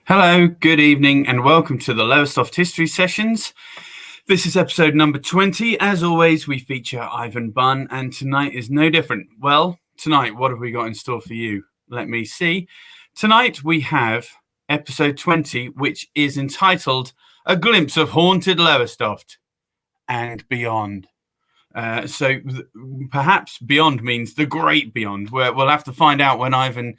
Hello, good evening, and welcome to the Lowestoft History Sessions. This is episode number 20. As always, we feature Ivan Bunn, and tonight is no different. Well, tonight, what have we got in store for you? Let me see. Tonight, we have episode 20, which is entitled A Glimpse of Haunted Lowestoft and Beyond. So perhaps beyond means the great beyond. We'll have to find out when Ivan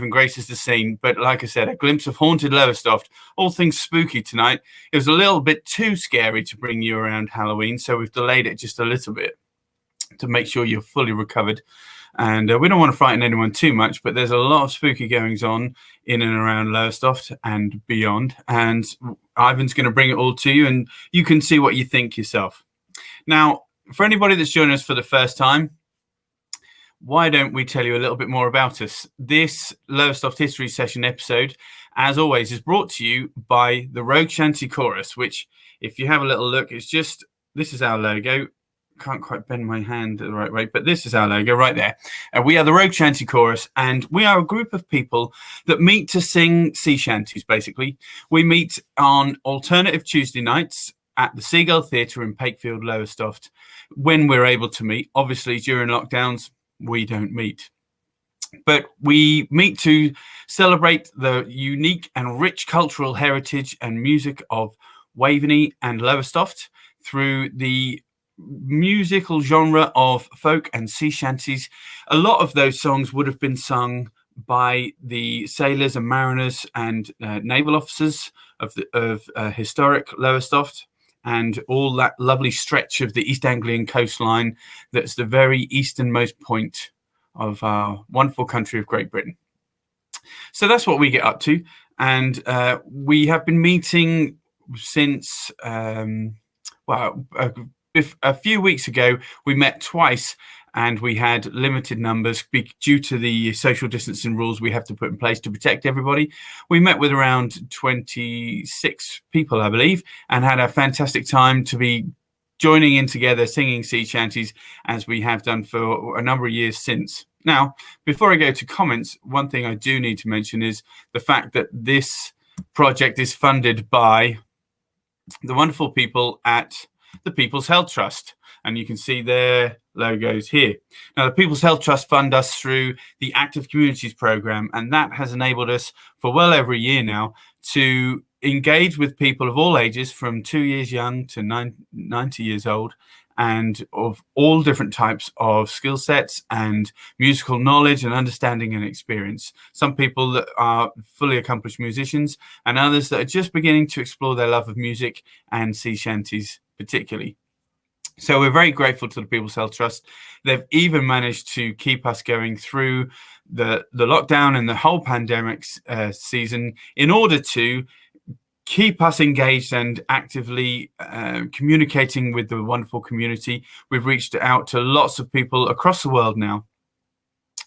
graces the scene. But like I said, a glimpse of haunted Lowestoft, all things spooky tonight. It was a little bit too scary to bring you around Halloween, so we've delayed it just a little bit to make sure you're fully recovered. And we don't want to frighten anyone too much, but there's a lot of spooky goings on in and around Lowestoft and beyond. And Ivan's going to bring it all to you, and you can see what you think yourself. Now, for anybody that's joining us for the first time, why don't we tell you a little bit more about us? This Lowestoft History Session episode, as always, is brought to you by the Rogues Shanty Chorus, which, if you have a little look, it's just, this is our logo. Can't quite bend my hand the right way, but this is our logo right there. We are the Rogues Shanty Chorus, and we are a group of people that meet to sing sea shanties, basically. We meet on alternative Tuesday nights at the Seagull Theatre in Pakefield, Lowestoft, when we're able to meet. Obviously, during lockdowns, we don't meet. But we meet to celebrate the unique and rich cultural heritage and music of Waveney and Lowestoft through the musical genre of folk and sea shanties. A lot of those songs would have been sung by the sailors and mariners and naval officers of historic Lowestoft, and all that lovely stretch of the East Anglian coastline that's the very easternmost point of our wonderful country of Great Britain. So that's what we get up to. And we have been meeting since, a few weeks ago, we met twice, and we had limited numbers due to the social distancing rules we have to put in place to protect everybody. We met with around 26 people, I believe, and had a fantastic time to be joining in together, singing sea shanties, as we have done for a number of years since. Now, before I go to comments, one thing I do need to mention is the fact that this project is funded by the wonderful people at the People's Health Trust, and you can see their logos here. Now, the People's Health Trust fund us through the Active Communities program, and that has enabled us for well over a year now to engage with people of all ages, from 2 years young to 90 years old, and of all different types of skill sets and musical knowledge and understanding and experience. Some people that are fully accomplished musicians, and others that are just beginning to explore their love of music and sea shanties particularly. So we're very grateful to the People's Health Trust. They've even managed to keep us going through the lockdown and the whole pandemic season in order to keep us engaged and actively communicating with the wonderful community. We've reached out to lots of people across the world now.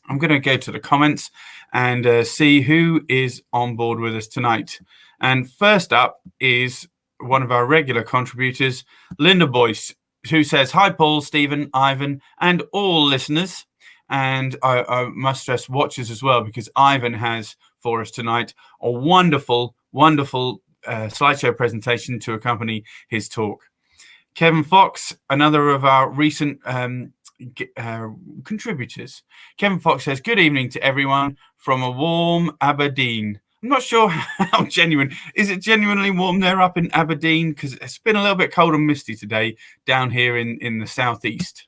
I'm going to go to the comments and see who is on board with us tonight. And first up is one of our regular contributors, Linda Boyce, who says, "Hi, Paul, Stephen, Ivan, and all listeners." And I must stress watchers as well, because Ivan has for us tonight a wonderful, wonderful slideshow presentation to accompany his talk. Kevin Fox, another of our recent contributors. Kevin Fox says, "Good evening to everyone from a warm Aberdeen." I'm not sure how genuine. Is it genuinely warm there up in Aberdeen? Because it's been a little bit cold and misty today down here in the southeast.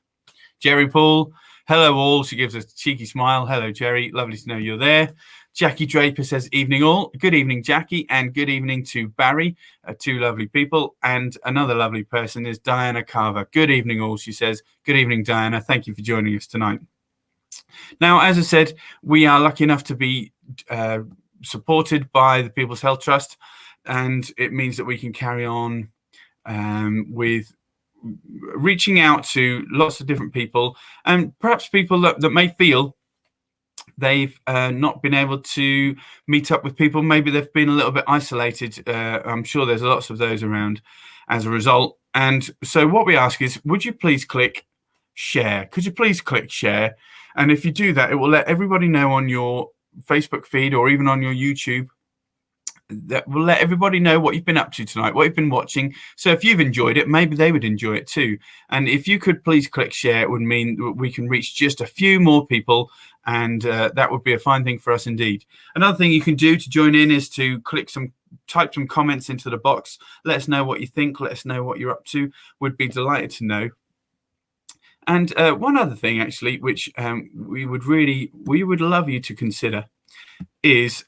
Jerry Paul, hello all. She gives a cheeky smile. Hello, Jerry. Lovely to know you're there. Jackie Draper says, "Evening all." Good evening, Jackie, and good evening to Barry, two lovely people. And another lovely person is Diana Carver. Good evening all, she says. Good evening, Diana. Thank you for joining us tonight. Now, as I said, we are lucky enough to be supported by the People's Health Trust, and it means that we can carry on with reaching out to lots of different people, and perhaps people that may feel they've not been able to meet up with people. Maybe they've been a little bit isolated. I'm sure there's lots of those around as a result. And so what we ask is, would you please click share? Could you please click share? And if you do that, it will let everybody know on your Facebook feed or even on your YouTube that will let everybody know what you've been up to tonight, what you've been watching. So if you've enjoyed it, maybe they would enjoy it too. And if you could please click share, it would mean that we can reach just a few more people, and that would be a fine thing for us indeed. Another thing you can do to join in is to type some comments into the box. Let us know what you think. Let us know what you're up to. We'd be delighted to know. And one other thing, actually, which we would love you to consider is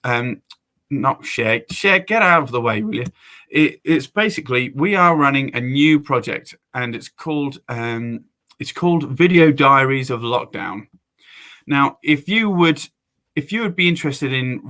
not share, get out of the way, will you? It's basically, we are running a new project, and it's called Video Diaries of Lockdown. Now, if you would be interested in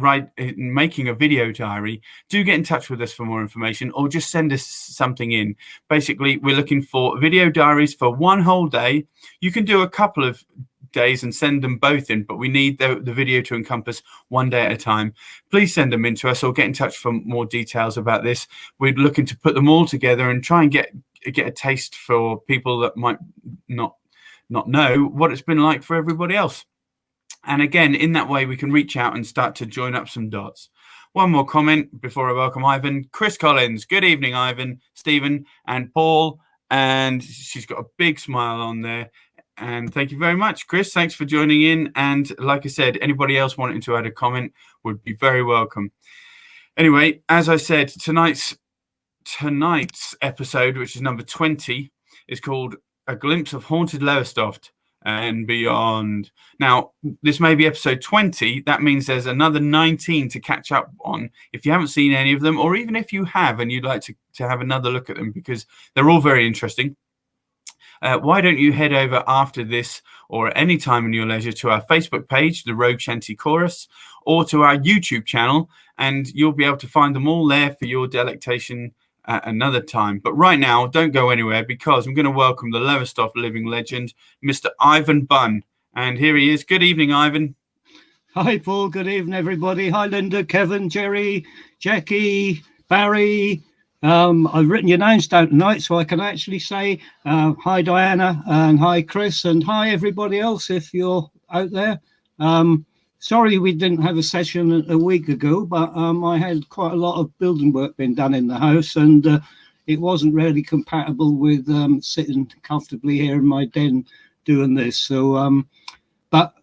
making a video diary, do get in touch with us for more information, or just send us something in. Basically, we're looking for video diaries for one whole day. You can do a couple of days and send them both in, but we need the video to encompass one day at a time. Please send them in to us, or get in touch for more details about this. We're looking to put them all together and try and get a taste for people that might not know what it's been like for everybody else. And again, in that way, we can reach out and start to join up some dots. One more comment before I welcome Ivan. Chris Collins. Good evening, Ivan, Stephen, and Paul. And she's got a big smile on there. And thank you very much, Chris. Thanks for joining in. And like I said, anybody else wanting to add a comment would be very welcome. Anyway, as I said, tonight's episode, which is number 20, is called A Glimpse of Haunted Lowestoft and Beyond. Now, this may be episode 20. That means there's another 19 to catch up on if you haven't seen any of them, or even if you have and you'd like to have another look at them, because they're all very interesting. Why don't you head over after this, or at any time in your leisure, to our Facebook page, the Rogues Shanty Chorus, or to our YouTube channel, and you'll be able to find them all there for your delectation at another time. But right now, don't go anywhere, because I'm going to welcome the Lowestoft living legend, Mr. Ivan Bunn. And here he is. Good evening, Ivan. Hi, Paul. Good evening, everybody. Hi, Linda, Kevin, Jerry, Jackie, Barry. I've written your names down tonight, so I can actually say hi, Diana, and hi, Chris, and hi, everybody else, if you're out there. Sorry we didn't have a session a week ago, but I had quite a lot of building work being done in the house, and it wasn't really compatible with sitting comfortably here in my den doing this. So, but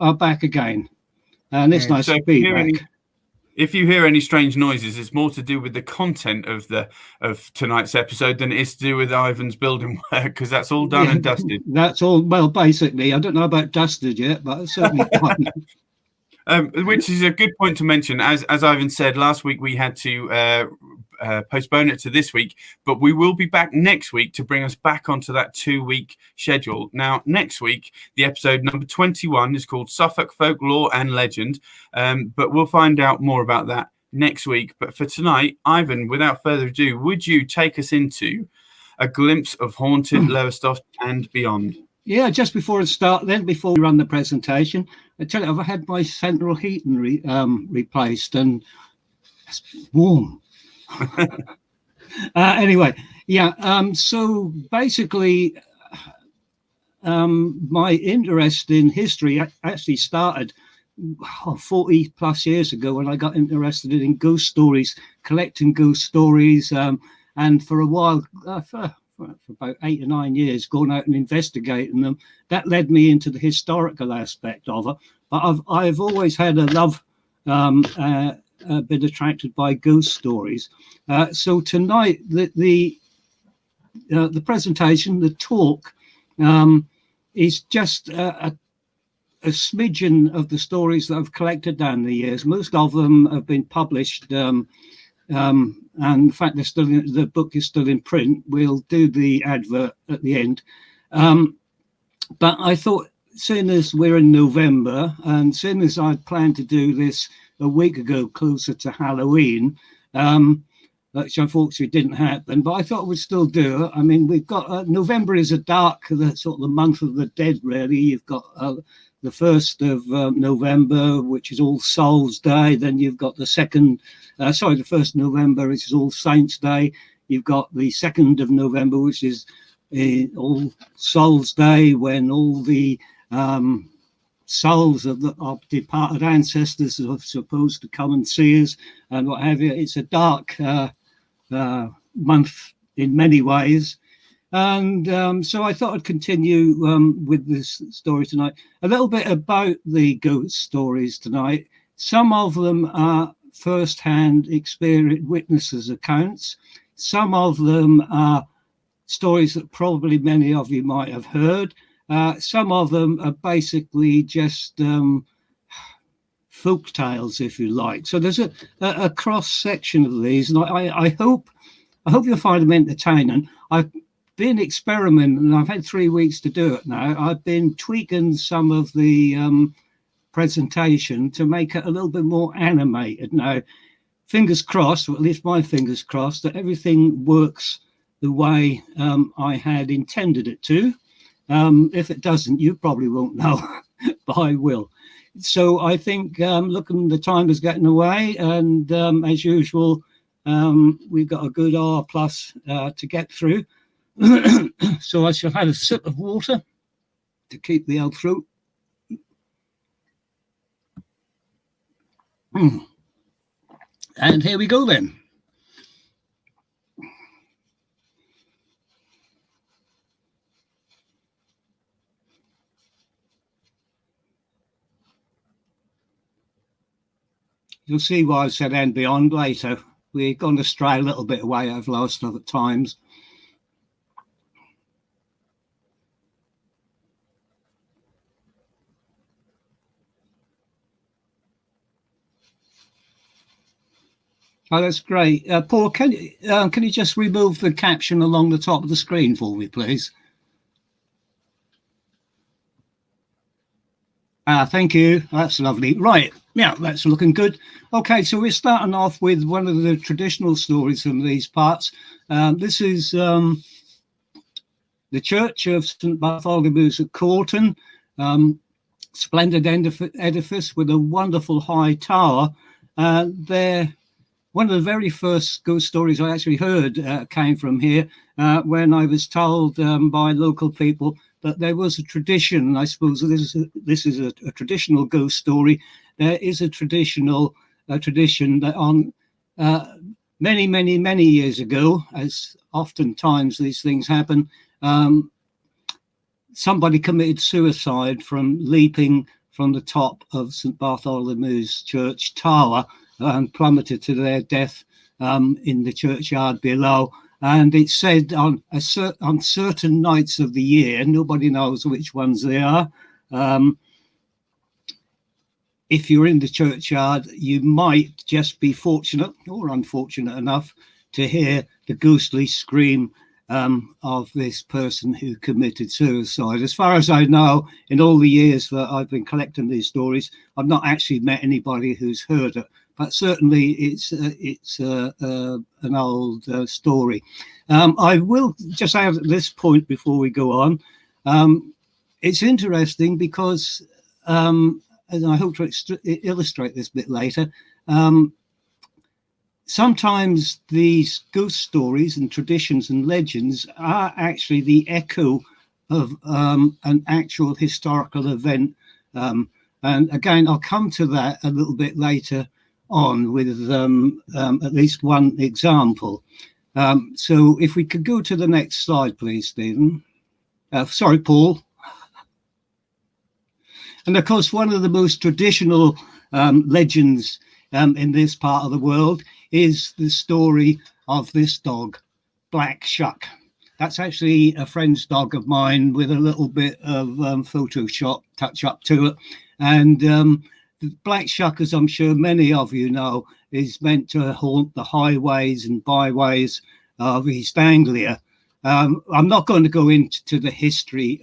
I'm back again, and it's nice to be back. If you hear any strange noises, it's more to do with the content of tonight's episode than it is to do with Ivan's building work, because that's all done and dusted. That's all. Well, basically, I don't know about dusted yet, but it's certainly fun. Which is a good point to mention. As Ivan said, last week we had to postpone it to this week, but we will be back next week to bring us back onto that 2-week schedule. Now, next week, the episode number 21 is called Suffolk Folklore and Legend, but we'll find out more about that next week. But for tonight, Ivan, without further ado, would you take us into A Glimpse of Haunted Lowestoft and Beyond? Yeah, just before I start, before we run the presentation, I tell you, I've had my central heating replaced, and it's warm. Anyway, yeah. So basically, my interest in history actually started 40 plus years ago when I got interested in ghost stories, collecting ghost stories, and for a while, for about 8 or 9 years, going out and investigating them. That led me into the historical aspect of it. But I've always had a love, been attracted by ghost stories. So tonight, the presentation, the talk, is just a smidgen of the stories that I've collected down the years. Most of them have been published. And in fact, the book is still in print. We'll do the advert at the end. But I thought, seeing as we're in November, and seeing as I'd planned to do this a week ago, closer to Halloween, which unfortunately didn't happen, but I thought we'd still do it. I mean, we've got November is a dark, sort of the month of the dead, really. You've got the 1st of November, which is All Souls Day. Then you've got the 1st of November, which is All Saints Day. You've got the 2nd of November, which is All Souls Day, when all the souls of our departed ancestors are supposed to come and see us and what have you. It's a dark month in many ways. And so I thought I'd continue with this story tonight. A little bit about the ghost stories tonight. Some of them are first-hand experience witnesses' accounts. Some of them are stories that probably many of you might have heard. Some of them are basically just folk tales, if you like. So there's a cross-section of these, and I hope you'll find them entertaining. I've been experimenting, and I've had 3 weeks to do it now. I've been tweaking some of the presentation to make it a little bit more animated. Now, fingers crossed, or at least my fingers crossed, that everything works the way I had intended it to. If it doesn't, you probably won't know, but I will. So I think looking, the time is getting away, and as usual, we've got a good hour plus to get through. So I shall have a sip of water to keep the old throat. And here we go then. You'll see why I said and beyond later. We've gone astray a little bit away over last other times. Oh, that's great. Paul, can you just remove the caption along the top of the screen for me, please? Thank you. That's lovely. Right. Yeah, that's looking good. Okay, so we're starting off with one of the traditional stories from these parts. This is the Church of St. Bartholomews at Corton. Splendid edifice with a wonderful high tower. One of the very first ghost stories I actually heard came from here when I was told by local people that there was a tradition. I suppose this is a traditional ghost story. There is a tradition that on many years ago, as oftentimes these things happen, somebody committed suicide from leaping from the top of St. Bartholomew's Church tower and plummeted to their death in the churchyard below. And it's said on certain nights of the year, nobody knows which ones they are, if you're in the churchyard, you might just be fortunate or unfortunate enough to hear the ghostly scream of this person who committed suicide. As far as I know, in all the years that I've been collecting these stories, I've not actually met anybody who's heard it. But certainly it's an old story. I will just add at this point before we go on, it's interesting because, and I hope to illustrate this a bit later, sometimes these ghost stories and traditions and legends are actually the echo of an actual historical event. And again, I'll come to that a little bit later on with at least one example. So if we could go to the next slide, please, Stephen. Sorry, Paul. And of course, one of the most traditional legends in this part of the world is the story of this dog, Black Shuck. That's actually a friend's dog of mine with a little bit of Photoshop touch up to it. And Black Shuck, as I'm sure many of you know, is meant to haunt the highways and byways of East Anglia. I'm not going to go into the history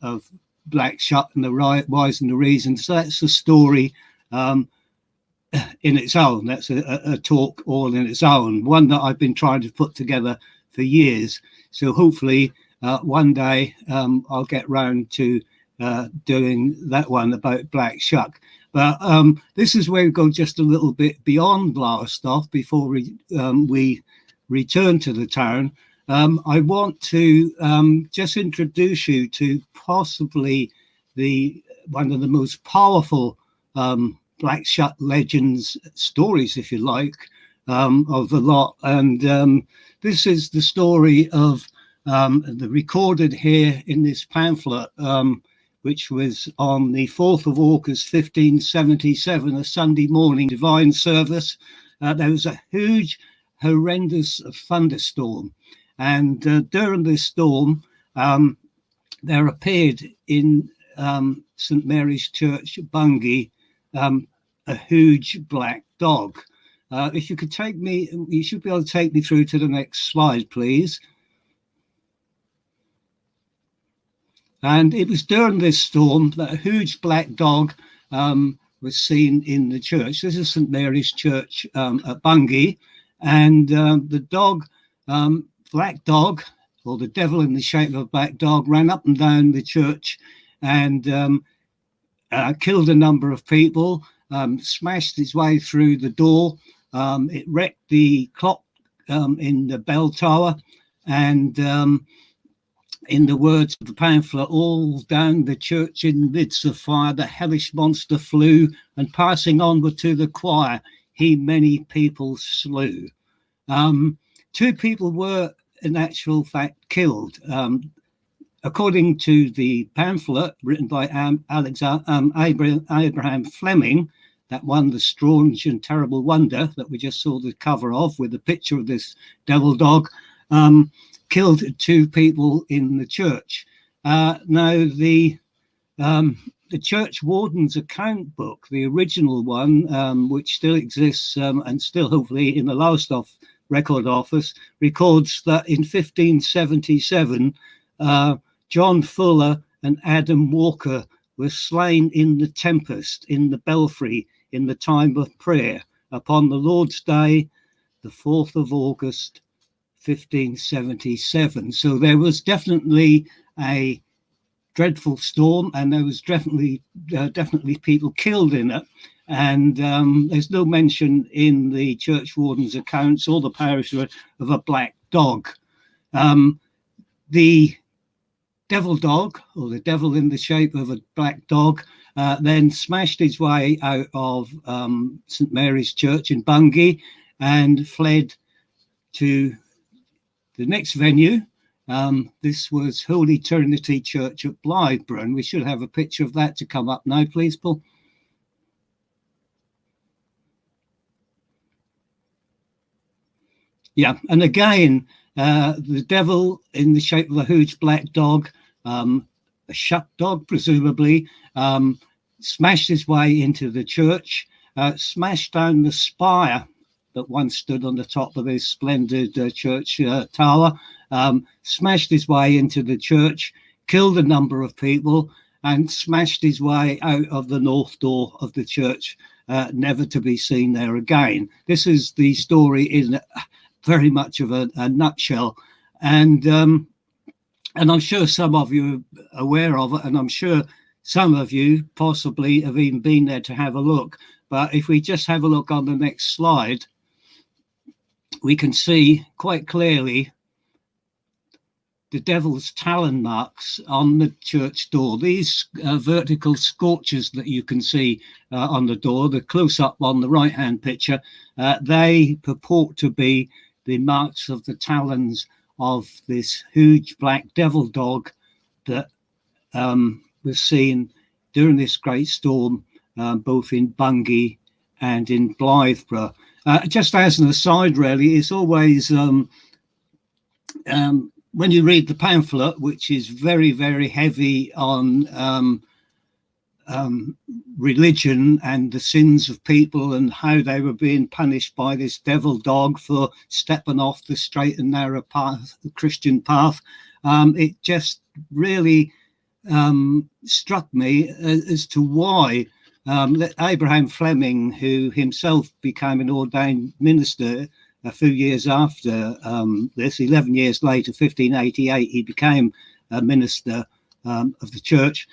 of Black Shuck and the whys and the reasons. That's a story in its own. That's a talk all in its own, one that I've been trying to put together for years. So hopefully one day I'll get round to doing that one about Black Shuck. But this is where we go just a little bit beyond Lowestoft before we return to the town. I want to just introduce you to possibly the one of the most powerful Black Shut legends stories, if you like, of the lot. And this is the story of the recorded here in this pamphlet, which was on the 4th of August 1577, a Sunday morning divine service. There was a huge, horrendous thunderstorm, and during this storm there appeared in St Mary's Church, Bungay, a huge black dog. If you could take me, you should be able to take me through to the next slide, please. And it was during this storm that a huge black dog was seen in the church. This is St Mary's Church at Bungay, and the dog, black dog, or the devil in the shape of a black dog, ran up and down the church and killed a number of people, smashed his way through the door. It wrecked the clock in the bell tower, and in the words of the pamphlet, all down the church in midst of fire, the hellish monster flew, and passing onward to the choir, he many people slew. 2 people were in actual fact killed. According to the pamphlet written by Abraham Fleming, that one, The Strange and Terrible Wonder, that we just saw the cover of with a picture of this devil dog, killed 2 people in the church. Now, the church warden's account book, the original one, which still exists and still hopefully in the Lowestoft record office, records that in 1577, John Fuller and Adam Walker were slain in the tempest in the belfry in the time of prayer upon the Lord's Day, the 4th of August, 1577. So there was definitely a dreadful storm, and there was definitely people killed in it. And there's no mention in the church warden's accounts or the parish of a black dog. The devil dog, or the devil in the shape of a black dog, then smashed his way out of St Mary's Church in Bungay and fled to the next venue. This was Holy Trinity Church at Blythburgh, and we should have a picture of that to come up now, please, Paul. Yeah, and again, the devil in the shape of a huge black dog, a shut dog presumably, smashed his way into the church, smashed down the spire that once stood on the top of this splendid church tower, smashed his way into the church, killed a number of people, and smashed his way out of the north door of the church, never to be seen there again. This is the story in very much of a nutshell, and I'm sure some of you are aware of it, and I'm sure some of you possibly have even been there to have a look. But if we just have a look on the next slide, we can see quite clearly the devil's talon marks on the church door. These vertical scorches that you can see on the door, the close-up on the right-hand picture, they purport to be the marks of the talons of this huge black devil dog that was seen during this great storm, both in Bungay and in Blythburgh. Just as an aside, really, it's always, when you read the pamphlet, which is very, very heavy on religion and the sins of people and how they were being punished by this devil dog for stepping off the straight and narrow path, the Christian path, it just really struck me as to why Abraham Fleming, who himself became an ordained minister a few years after this, 11 years later, 1588, he became a minister of the church.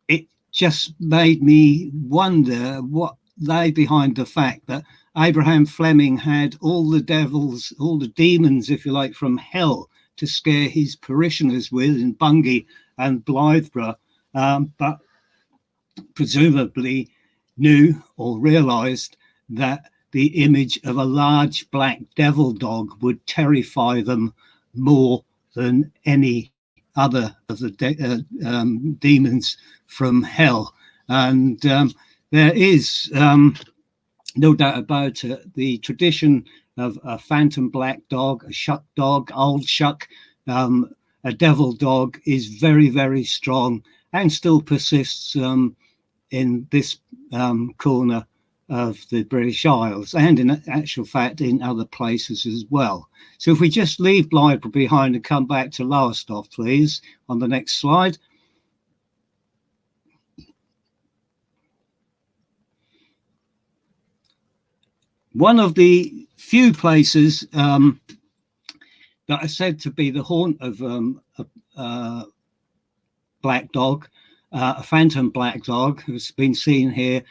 It just made me wonder what lay behind the fact that Abraham Fleming had all the devils, all the demons, if you like, from hell to scare his parishioners with in Bungay and Blythburgh. but presumably knew or realized that the image of a large black devil dog would terrify them more than any other of the demons from hell. And there is no doubt about it, the tradition of a phantom black dog, a shuck dog, old shuck, a devil dog is very, very strong and still persists in this corner of the British Isles, and in actual fact in other places as well. So if we just leave Blythburgh behind and come back to Lowestoft, please, on the next slide. One of the few places that are said to be the haunt of a black dog, a phantom black dog, has been seen here.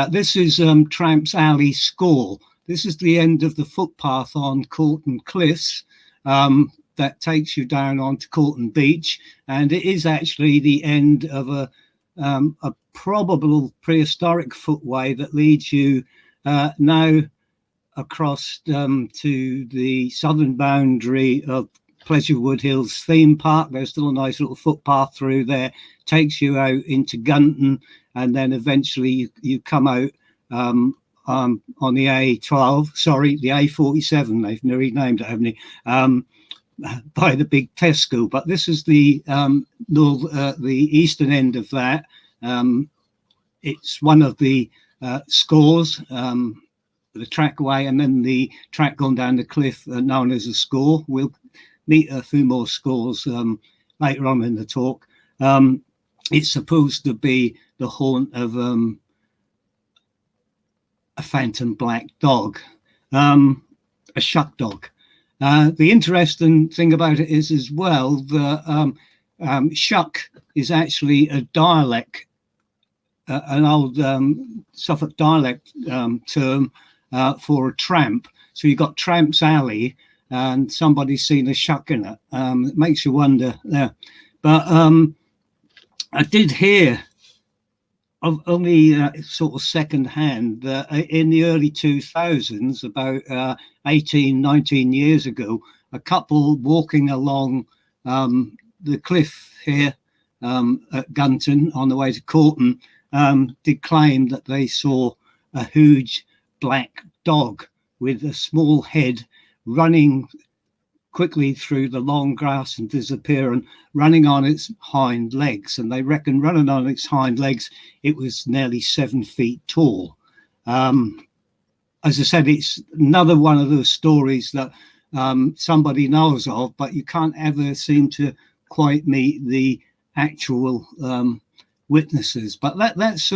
This is Tramps Alley Score. This is the end of the footpath on Corton Cliffs that takes you down onto Corton Beach, and it is actually the end of a probable prehistoric footway that leads you now across to the southern boundary of Pleasurewood Hills theme park. There's still a nice little footpath through there, takes you out into Gunton, and then eventually you come out on the A12, sorry, the A47, they've renamed it, haven't they, by the big Tesco. But this is the eastern end of that. It's one of the scores, the trackway, and then the track going down the cliff known as a score. We'll meet a few more scores later on in the talk. It's supposed to be the haunt of a phantom black dog, a shuck dog. The interesting thing about it is as well that shuck is actually a dialect, an old Suffolk dialect term for a tramp. So you've got Tramps Alley, and somebody's seen a shuck in it. It makes you wonder there. But I did hear of only sort of second hand that in the early 2000s, about 18, 19 years ago, a couple walking along the cliff here at Gunton on the way to Corton did claim that they saw a huge black dog with a small head running quickly through the long grass and disappearing, running on its hind legs. And they reckon running on its hind legs, it was nearly 7 feet tall. As I said, it's another one of those stories that somebody knows of, but you can't ever seem to quite meet the actual witnesses. But that's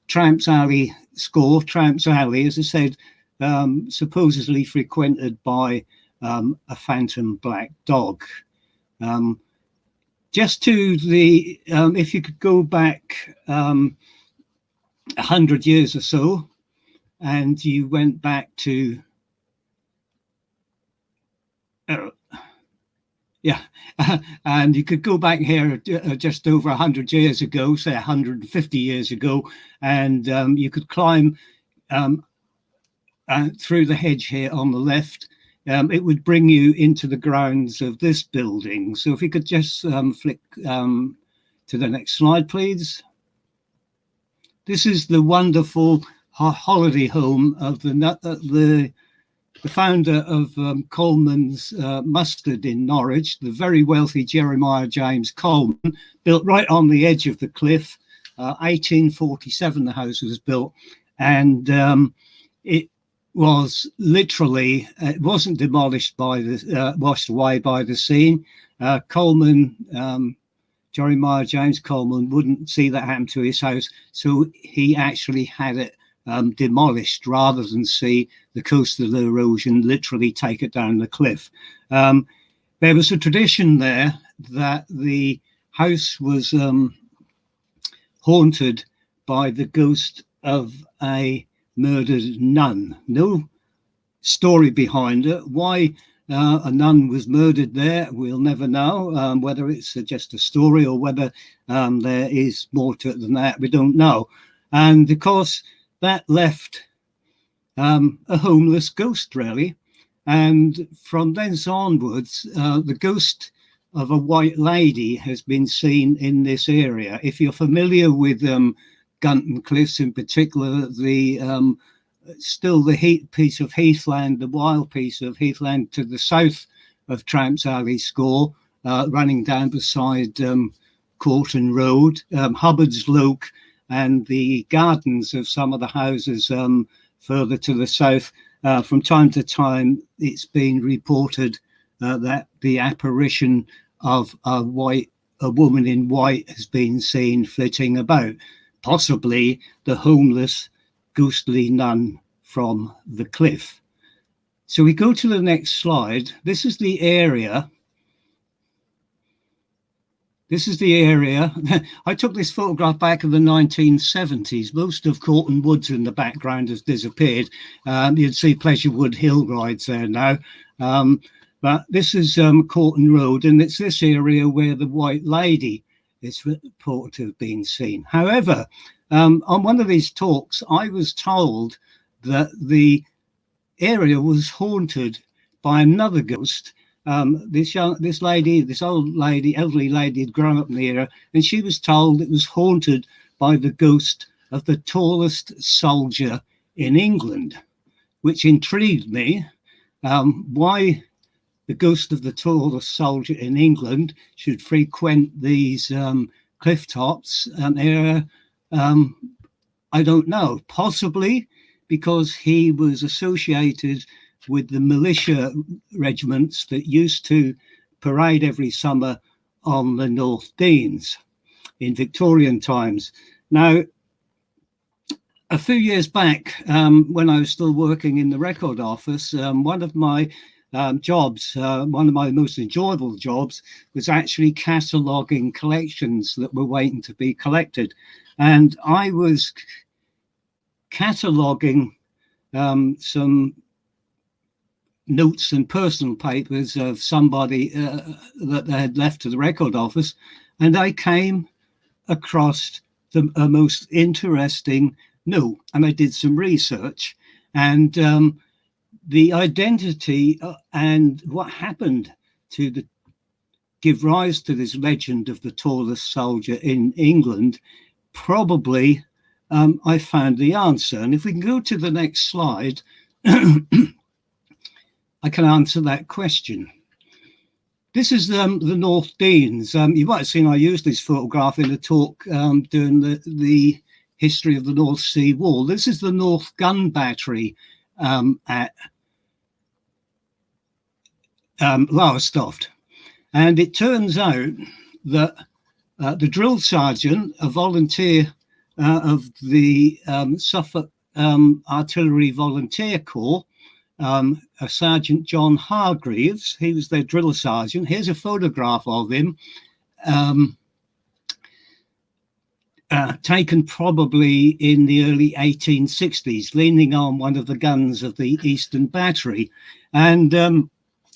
Tramps Alley Score. Tramps Alley, as I said, supposedly frequented by a phantom black dog. Just to the, if you could go back 100 years or so, and you went back to, and you could go back here just over 100 years ago, say 150 years ago, and you could climb through the hedge here on the left. It would bring you into the grounds of this building. So if you could just flick to the next slide, please. This is the wonderful holiday home of the founder of Colemans Mustard in Norwich, the very wealthy Jeremiah James Coleman, built right on the edge of the cliff. 1847 the house was built, and it was literally, it wasn't demolished by the washed away by the scene. Coleman, Jeremiah James Coleman, wouldn't see that happen to his house, so he actually had it demolished rather than see the coastal erosion literally take it down the cliff. There was a tradition there that the house was haunted by the ghost of a murdered nun. No story behind it. Why A nun was murdered there. We'll never know whether it's just a story or whether there is more to it than that. We don't know. And of course, that left a homeless ghost, really. And from thence onwards, the ghost of a white lady has been seen in this area. If you're familiar with Gunton Cliffs in particular, still the piece of heathland, the wild piece of heathland to the south of Tramps Alley score, running down beside Courton Road, Hubbard's Loke, and the gardens of some of the houses further to the south. From time to time, it's been reported that the apparition of a woman in white has been seen flitting about, possibly the homeless, ghostly nun from the cliff. So we go to the next slide. This is the area. I took this photograph back in the 1970s. Most of Courton Woods in the background has disappeared. You'd see Pleasurewood Hill rides there now. But this is Courton Road, and it's this area where the White Lady is reported to have been seen. However, on one of these talks, I was told that the area was haunted by another ghost. This old lady, elderly lady, had grown up in the area, and she was told it was haunted by the ghost of the tallest soldier in England, which intrigued me. Why the ghost of the tallest soldier in England should frequent these cliff tops area, I don't know. Possibly because he was associated with the militia regiments that used to parade every summer on the North Deans in Victorian times. Now, a few years back, when I was still working in the record office, one of my jobs, one of my most enjoyable jobs, was actually cataloguing collections that were waiting to be collected. And I was cataloguing some notes and personal papers of somebody that they had left to the record office, and I came across a most interesting note, and I did some research, and the identity and what happened to give rise to this legend of the tallest soldier in England, probably I found the answer. And if we can go to the next slide, I can answer that question. This is the North Deans. You might have seen I used this photograph in a talk during the history of the North Sea Wall. This is the North Gun Battery at Lowestoft. And it turns out that the drill sergeant, a volunteer of the Suffolk Artillery Volunteer Corps, a Sergeant John Hargreaves, he was their drill sergeant. Here's a photograph of him, taken probably in the early 1860s, leaning on one of the guns of the Eastern Battery. And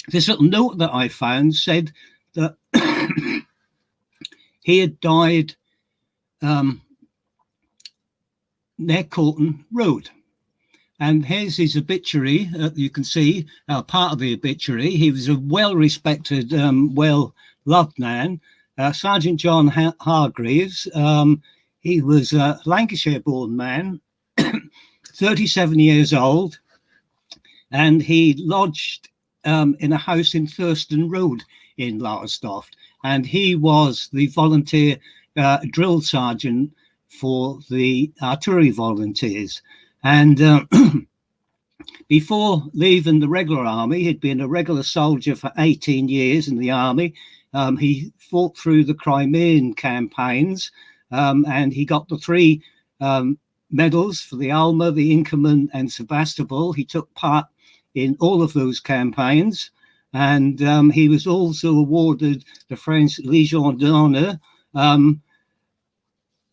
this little note that I found said that he had died near Courton Road. And here's his obituary. You can see part of the obituary. He was a well-respected, well-loved man, Sergeant John Hargreaves. He was a Lancashire-born man, 37 years old, and he lodged in a house in Thurston Road in Lowestoft. And he was the volunteer drill sergeant for the artillery volunteers. And before leaving the regular army, he'd been a regular soldier for 18 years in the army. He fought through the Crimean campaigns, and he got the 3 medals for the Alma, the Inkerman, and Sebastopol. He took part in all of those campaigns, and he was also awarded the French Légion d'Honneur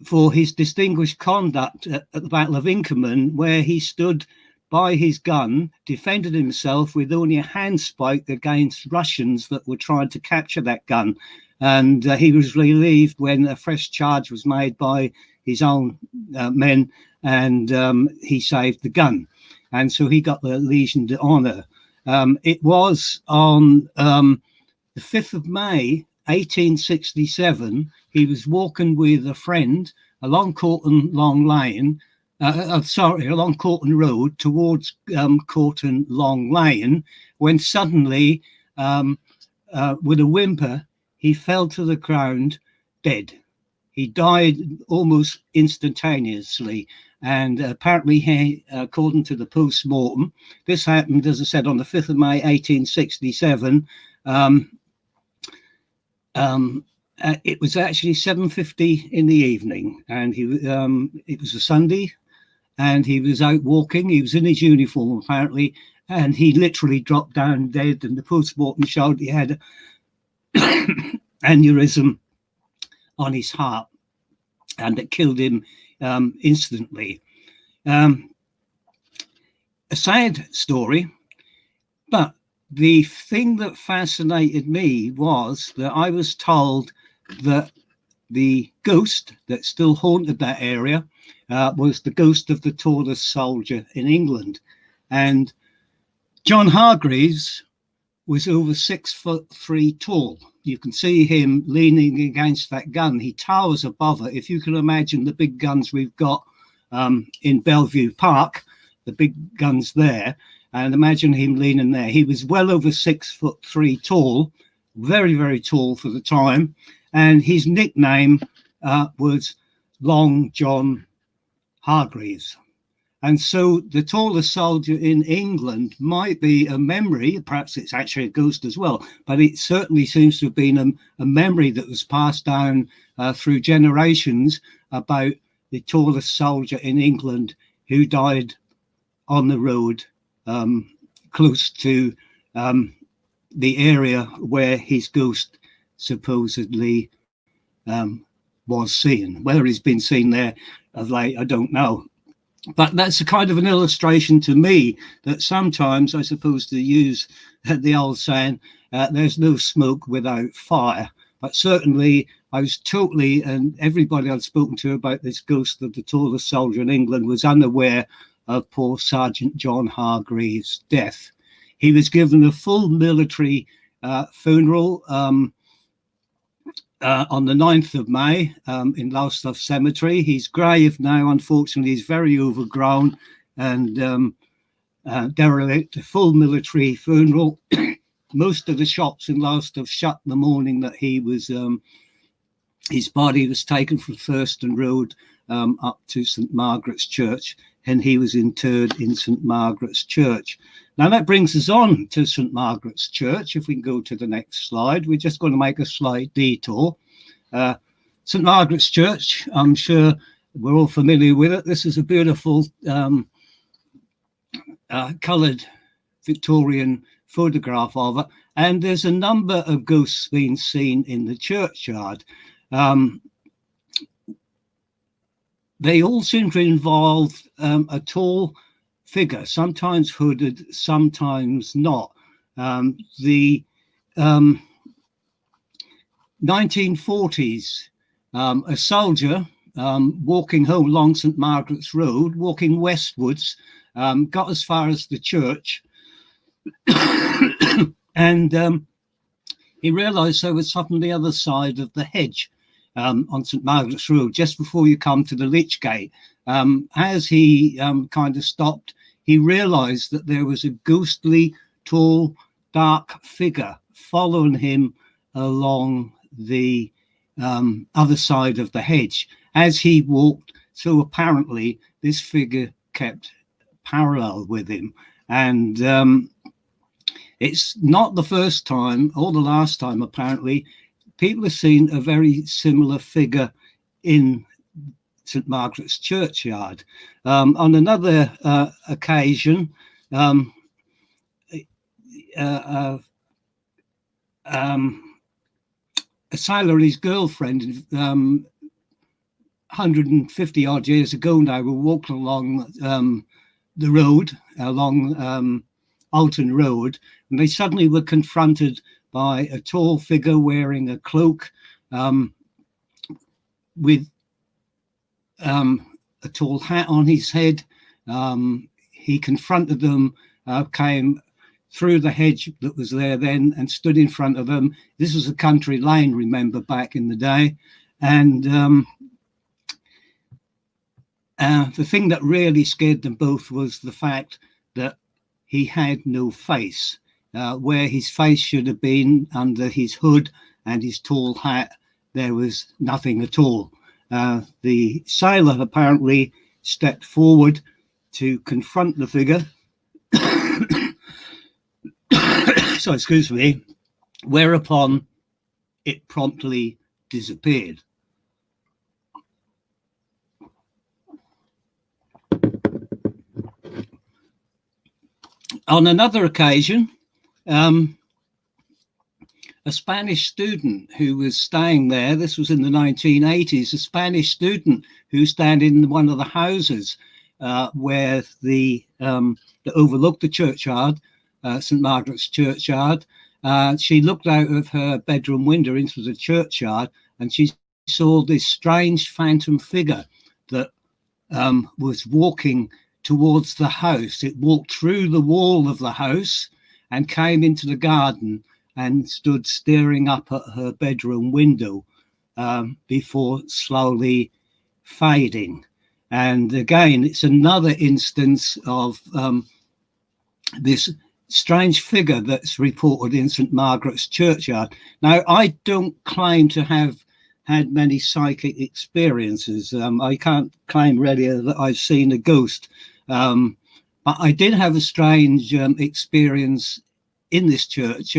for his distinguished conduct at the Battle of Inkerman, where he stood by his gun, defended himself with only a handspike against Russians that were trying to capture that gun. And he was relieved when a fresh charge was made by his own men, and he saved the gun. And so he got the Legion d'Honneur. It was on the 5th of May, 1867, he was walking with a friend along Corton Long Lane, along Corton Road towards Corton Long Lane, when suddenly, with a whimper, he fell to the ground dead. He died almost instantaneously. And apparently, according to the post-mortem, this happened, as I said, on the 5th of May, 1867. It was actually 7:50 in the evening, and it was a Sunday, and he was out walking. He was in his uniform, apparently, and he literally dropped down dead, and the post-mortem showed he had aneurysm on his heart, and it killed him instantly. A sad story, but the thing that fascinated me was that I was told that the ghost that still haunted that area was the ghost of the tallest soldier in England. And John Hargreaves was over 6'3" tall. You can see him leaning against that gun. He towers above it. If you can imagine the big guns we've got in Bellevue Park, the big guns there, and imagine him leaning there. He was well over 6'3" tall, very, very tall for the time. And his nickname was Long John Hargreaves. And so the tallest soldier in England might be a memory, perhaps it's actually a ghost as well, but it certainly seems to have been a memory that was passed down through generations about the tallest soldier in England who died on the road close to the area where his ghost supposedly was seen. Whether he's been seen there of late, I don't know. But that's a kind of an illustration to me that sometimes, I suppose, to use the old saying, there's no smoke without fire. But certainly I was totally, and everybody I'd spoken to about this ghost of the tallest soldier in England was unaware of poor Sergeant John Hargreaves' death. He was given a full military funeral on the 9th of May in Lowestoft Cemetery. His grave now, unfortunately, is very overgrown and derelict. A full military funeral. Most of the shops in Lowestoft shut the morning that he was, his body was taken from Thurston Road up to St Margaret's Church, and he was interred in St Margaret's Church. Now that brings us on to St Margaret's Church. If we can go to the next slide, we're just going to make a slight detour. St Margaret's Church, I'm sure we're all familiar with it. This is a beautiful coloured Victorian photograph of it, and there's a number of ghosts being seen in the churchyard. They all seem to involve a tall figure, sometimes hooded, sometimes not. The 1940s, a soldier walking home along St Margaret's Road, walking westwards, got as far as the church, and he realised there was something on the other side of the hedge on St Margaret's Road, just before you come to the Lich Gate. As he kind of stopped, he realised that there was a ghostly, tall, dark figure following him along the other side of the hedge as he walked. So apparently this figure kept parallel with him, and it's not the first time or the last time apparently people have seen a very similar figure in St Margaret's Churchyard. On another occasion, a sailor and his girlfriend 150 odd years ago now were walking along the road along Alton Road, and they suddenly were confronted by a tall figure wearing a cloak with a tall hat on his head. He confronted them, came through the hedge that was there then and stood in front of them. This was a country lane, remember, back in the day. And the thing that really scared them both was the fact that he had no face. Where his face should have been under his hood and his tall hat, there was nothing at all. The sailor apparently stepped forward to confront the figure. So, excuse me, whereupon it promptly disappeared. On another occasion, a Spanish student who was staying there, this was in the 1980s, a Spanish student who stayed in one of the houses where that overlooked the churchyard, St. Margaret's Churchyard. She looked out of her bedroom window into the churchyard and she saw this strange phantom figure that was walking towards the house. It walked through the wall of the house and came into the garden and stood staring up at her bedroom window before slowly fading. And again, it's another instance of this strange figure that's reported in St. Margaret's Churchyard. Now, I don't claim to have had many psychic experiences. I can't claim really that I've seen a ghost. But I did have a strange experience in this church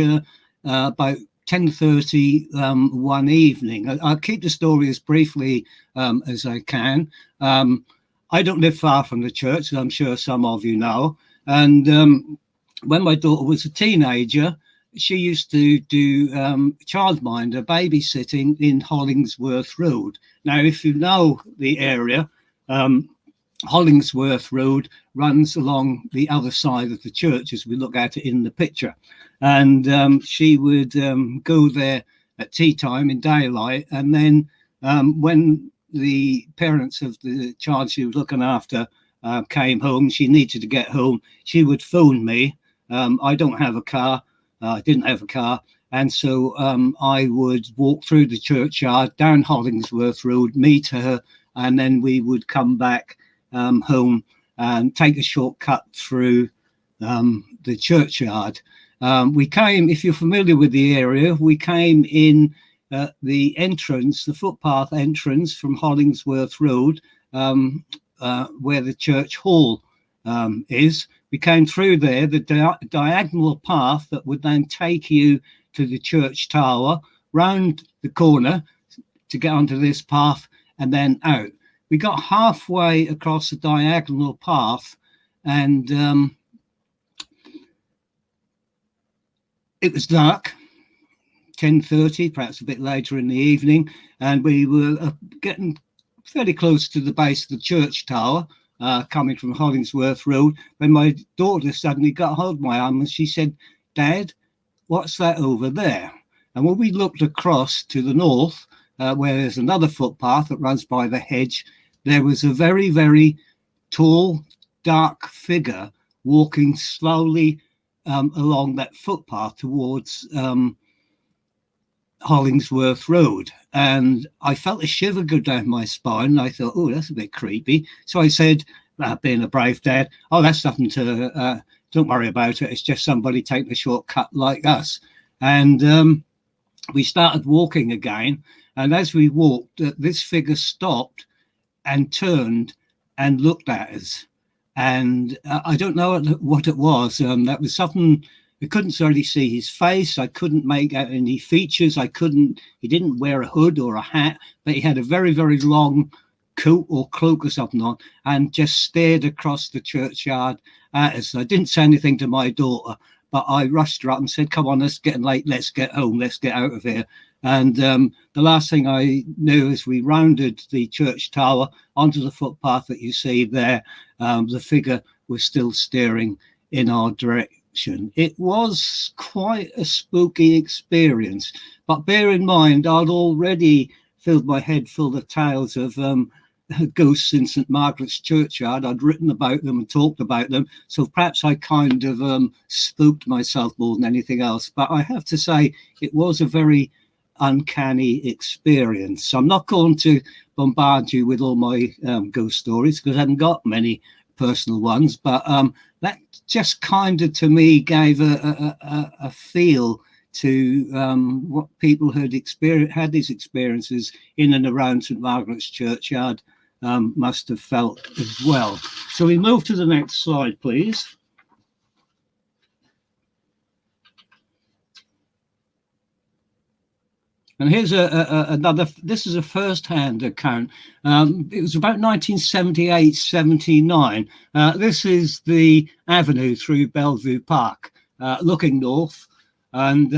about 10:30 one evening. I'll keep the story as briefly as I can. I don't live far from the church, as I'm sure some of you know. And when my daughter was a teenager, she used to do childminder babysitting in Hollingsworth Road. Now, if you know the area, Hollingsworth Road runs along the other side of the church as we look at it in the picture. And she would go there at tea time in daylight. And then when the parents of the child she was looking after came home, she needed to get home, she would phone me. I don't have a car. I didn't have a car. And so I would walk through the churchyard down Hollingsworth Road, meet her, and then we would come back home and take a shortcut through the churchyard. We came, if you're familiar with the area, we came in the entrance, the footpath entrance from Hollingsworth Road, where the church hall is. We came through there, the diagonal path that would then take you to the church tower, round the corner to get onto this path and then out. We got halfway across the diagonal path and it was dark, 10:30, perhaps a bit later in the evening, and we were getting fairly close to the base of the church tower, coming from Hollingsworth Road, when my daughter suddenly got hold of my arm and she said, "Dad, what's that over there?" And when we looked across to the north, where there's another footpath that runs by the hedge, there was a very, very tall, dark figure walking slowly along that footpath towards Hollingsworth Road. And I felt a shiver go down my spine. And I thought, oh, that's a bit creepy. So I said, being a brave dad, oh, that's nothing to, don't worry about it. It's just somebody taking a shortcut like us. And we started walking again. And as we walked, this figure stopped and turned and looked at us. And I don't know what it was. That was something, I couldn't really see his face. I couldn't make out any features. He didn't wear a hood or a hat, but he had a very, very long coat or cloak or something on and just stared across the churchyard at us. I didn't say anything to my daughter, but I rushed her up and said, "Come on, it's getting late. Let's get home. Let's get out of here." And the last thing I knew as we rounded the church tower onto the footpath that you see there, the figure were still staring in our direction. It was quite a spooky experience, but bear in mind, I'd already filled my head full of tales of ghosts in St. Margaret's Churchyard. I'd written about them and talked about them, so perhaps I kind of spooked myself more than anything else. But I have to say, it was a very uncanny experience. I'm not going to bombard you with all my ghost stories because I haven't got many personal ones, but that just kind of, to me, gave a feel to what people had these experiences in and around St. Margaret's Churchyard must have felt as well. So we move to the next slide, please. And here's another, this is a first-hand account. It was about 1978, 79. This is the avenue through Bellevue Park, looking north. And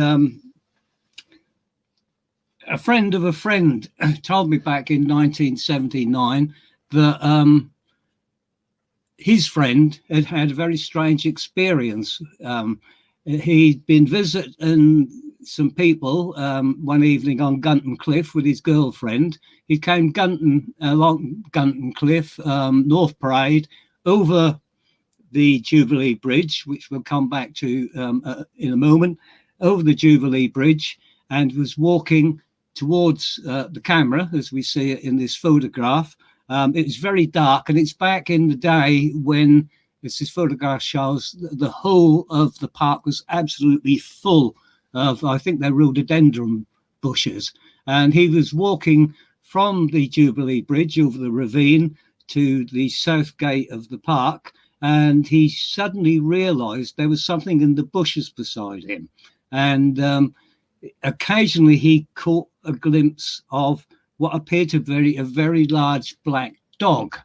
a friend of a friend told me back in 1979 that his friend had had a very strange experience. He'd been visiting some people one evening on Gunton Cliff with his girlfriend. He came along Gunton Cliff, North Parade, over the Jubilee Bridge, which we'll come back to in a moment, over the Jubilee Bridge, and was walking towards the camera, as we see it in this photograph. It was very dark, and it's back in the day when, as this photograph shows, the whole of the park was absolutely full of, I think they're rhododendron bushes. And he was walking from the Jubilee Bridge over the ravine to the south gate of the park, and he suddenly realized there was something in the bushes beside him. And occasionally he caught a glimpse of what appeared to be a very large black dog.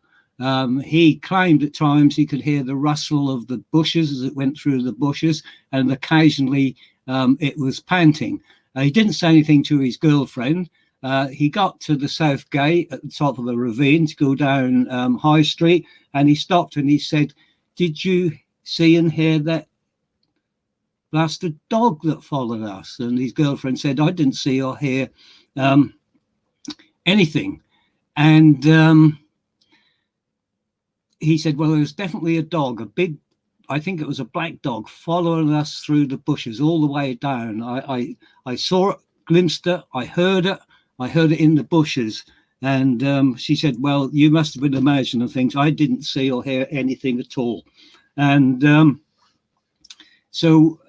He claimed at times he could hear the rustle of the bushes as it went through the bushes, and occasionally it was panting. He didn't say anything to his girlfriend. He got to the south gate at the top of the ravine to go down High Street, and he stopped and he said, "Did you see and hear that blasted dog that followed us?" And his girlfriend said, "I didn't see or hear anything." And he said, "Well, there was definitely a dog, a big, I think it was a black dog, following us through the bushes all the way down. I saw it, glimpsed it, I heard it in the bushes." And she said, "Well, you must have been imagining things. I didn't see or hear anything at all." And so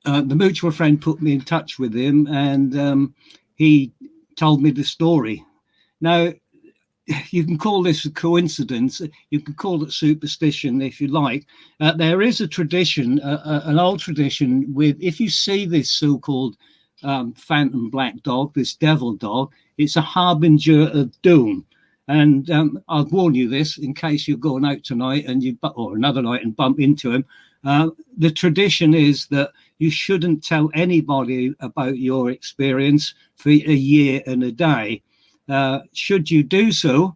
the mutual friend put me in touch with him, and he told me the story. Now, you can call this a coincidence, you can call it superstition if you like. There is a tradition, an old tradition, with, if you see this so-called phantom black dog, this devil dog, it's a harbinger of doom. And I'll warn you this in case you're going out tonight and or another night and bump into him. The tradition is that you shouldn't tell anybody about your experience for a year and a day. Should you do so,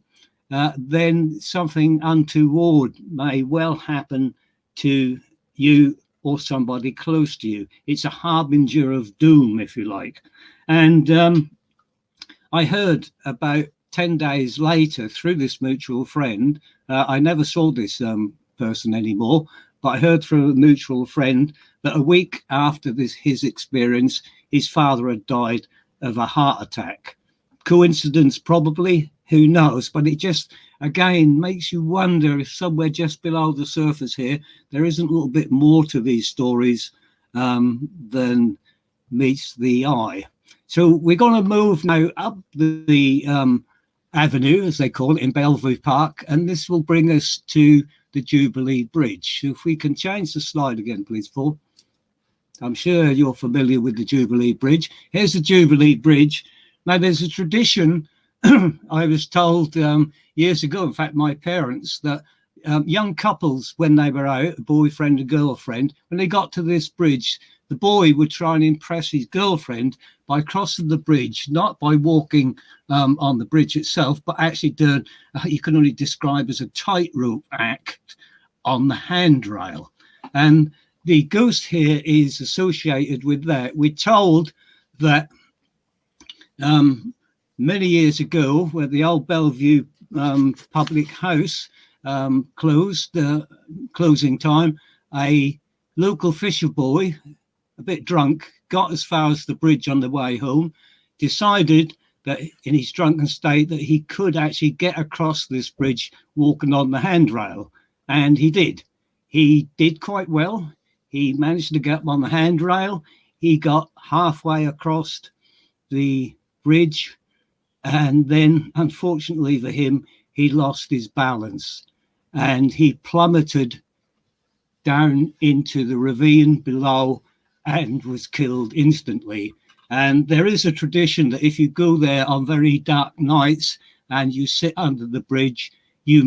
then something untoward may well happen to you or somebody close to you. It's a harbinger of doom, if you like. And I heard about 10 days later through this mutual friend, I never saw this person anymore, but I heard through a mutual friend that a week after his experience, his father had died of a heart attack. Coincidence, probably, who knows? But it just, again, makes you wonder if somewhere just below the surface here, there isn't a little bit more to these stories than meets the eye. So we're going to move now up the avenue, as they call it, in Bellevue Park, and this will bring us to the Jubilee Bridge. If we can change the slide again, please, Paul. I'm sure you're familiar with the Jubilee Bridge. Here's the Jubilee Bridge. Now, there's a tradition, I was told years ago, in fact, my parents, that young couples, when they were out, a boyfriend and girlfriend, when they got to this bridge, the boy would try and impress his girlfriend by crossing the bridge, not by walking on the bridge itself, but actually doing, you can only describe as a tightrope act on the handrail. And the ghost here is associated with that. We're told that many years ago, when the old Bellevue public house closed, closing time, a local fisher boy, a bit drunk, got as far as the bridge on the way home, decided that in his drunken state that he could actually get across this bridge walking on the handrail. And he did. He did quite well. He managed to get up on the handrail. He got halfway across the bridge, and then, unfortunately for him, he lost his balance and he plummeted down into the ravine below and was killed instantly. And there is a tradition that if you go there on very dark nights and you sit under the bridge, you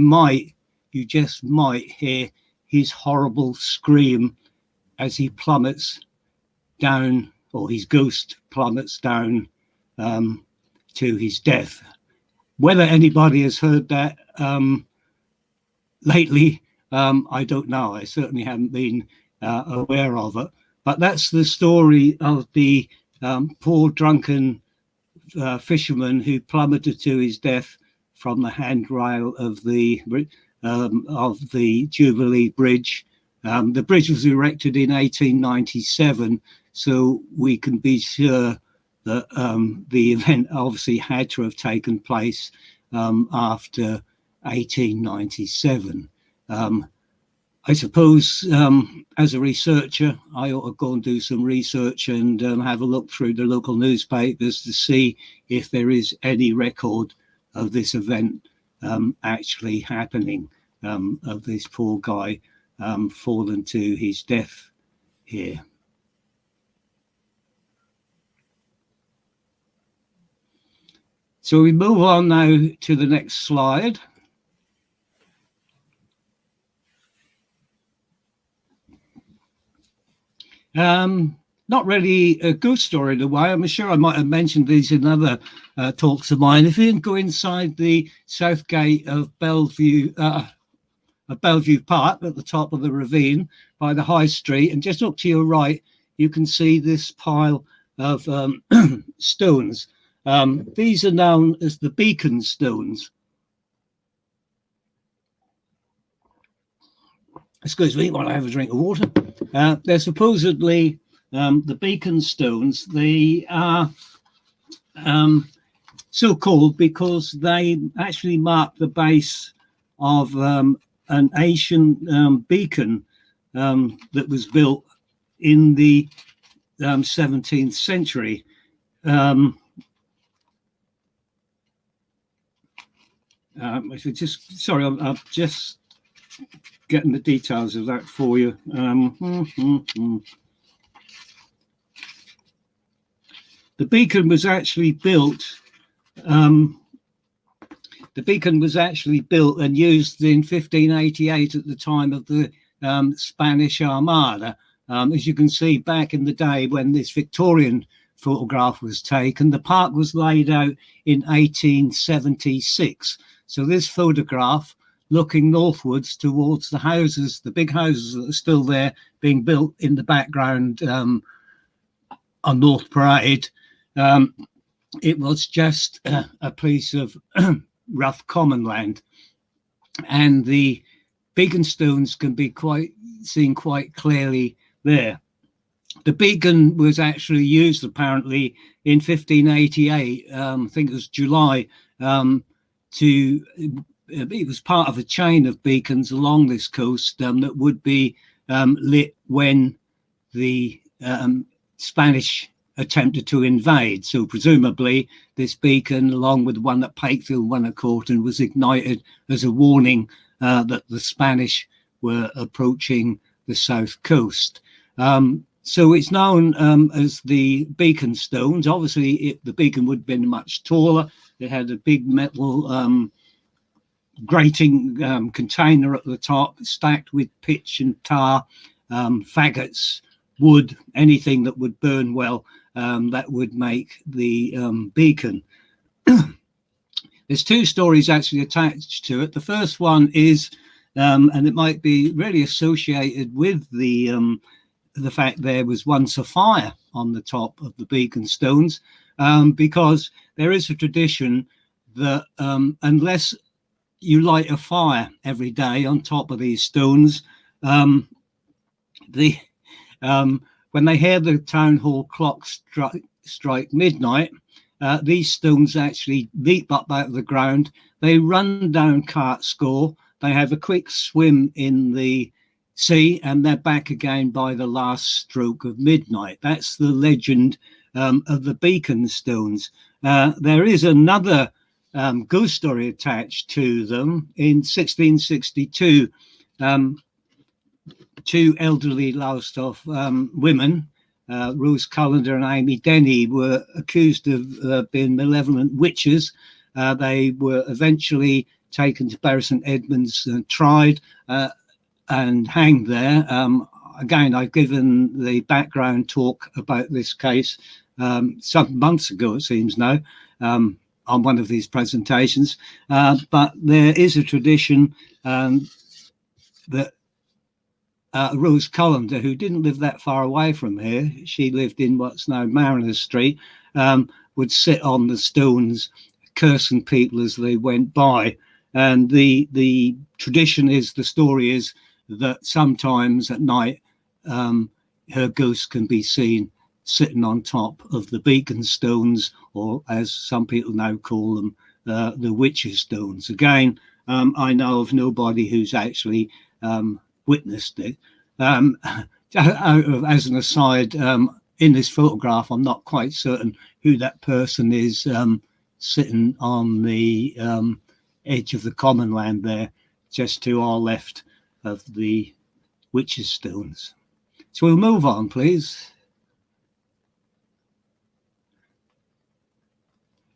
just might hear his horrible scream as he plummets down, or his ghost plummets down to his death. Whether anybody has heard that lately, I don't know. I certainly haven't been aware of it. But that's the story of the poor drunken fisherman who plummeted to his death from the handrail of the Jubilee Bridge. The bridge was erected in 1897, so we can be sure that the event obviously had to have taken place after 1897. I suppose as a researcher, I ought to go and do some research and have a look through the local newspapers to see if there is any record of this event actually happening, of this poor guy fallen to his death here. So we move on now to the next slide. Not really a ghost story in a way. I'm sure I might have mentioned these in other talks of mine. If you can go inside the south gate of Bellevue Park at the top of the ravine by the high street, and just up to your right, you can see this pile of stones. These are known as the beacon stones. Excuse me while I have a drink of water. They're supposedly the beacon stones. They are so called because they actually mark the base of an ancient beacon that was built in the 17th century. If you just, sorry, I'm just getting the details of that for you. The beacon was actually built. The beacon was actually built and used in 1588 at the time of the Spanish Armada. As you can see, back in the day when this Victorian photograph was taken, the park was laid out in 1876. So this photograph, looking northwards towards the houses, the big houses that are still there being built in the background on North Parade, it was just a piece of rough common land. And the beacon stones can be seen quite clearly there. The beacon was actually used apparently in 1588, I think it was July, it was part of a chain of beacons along this coast that would be lit when the Spanish attempted to invade. So presumably this beacon, along with the one at Pakefield, one at Corton, was ignited as a warning that the Spanish were approaching the south coast. So it's known as the beacon stones. Obviously, the beacon would have been much taller. It had a big metal grating container at the top, stacked with pitch and tar, faggots, wood, anything that would burn well, that would make the beacon. There's two stories actually attached to it. The first one is and it might be really associated with the fact there was once a fire on the top of the beacon stones, because there is a tradition that unless you light a fire every day on top of these stones, when they hear the town hall clock strike midnight, these stones actually leap up out of the ground. They run down Cart Score. They have a quick swim in the sea, and they're back again by the last stroke of midnight. That's the legend of the beacon stones. There is another ghost story attached to them. In 1662, two elderly Lowestoft women, Rose Cullender and Amy Denny, were accused of being malevolent witches. They were eventually taken to Bury St Edmunds and tried and hanged there. Again, I've given the background talk about this case some months ago, it seems now, on one of these presentations. But there is a tradition that Rose Cullender, who didn't live that far away from here, she lived in what's now Mariners Street, would sit on the stones cursing people as they went by. And the tradition is, the story is, that sometimes at night her ghost can be seen sitting on top of the beacon stones, or as some people now call them, the witches' stones. Again, I know of nobody who's actually witnessed it. As an aside, in this photograph, I'm not quite certain who that person is sitting on the edge of the common land there, just to our left of the witches' stones. So we'll move on, please.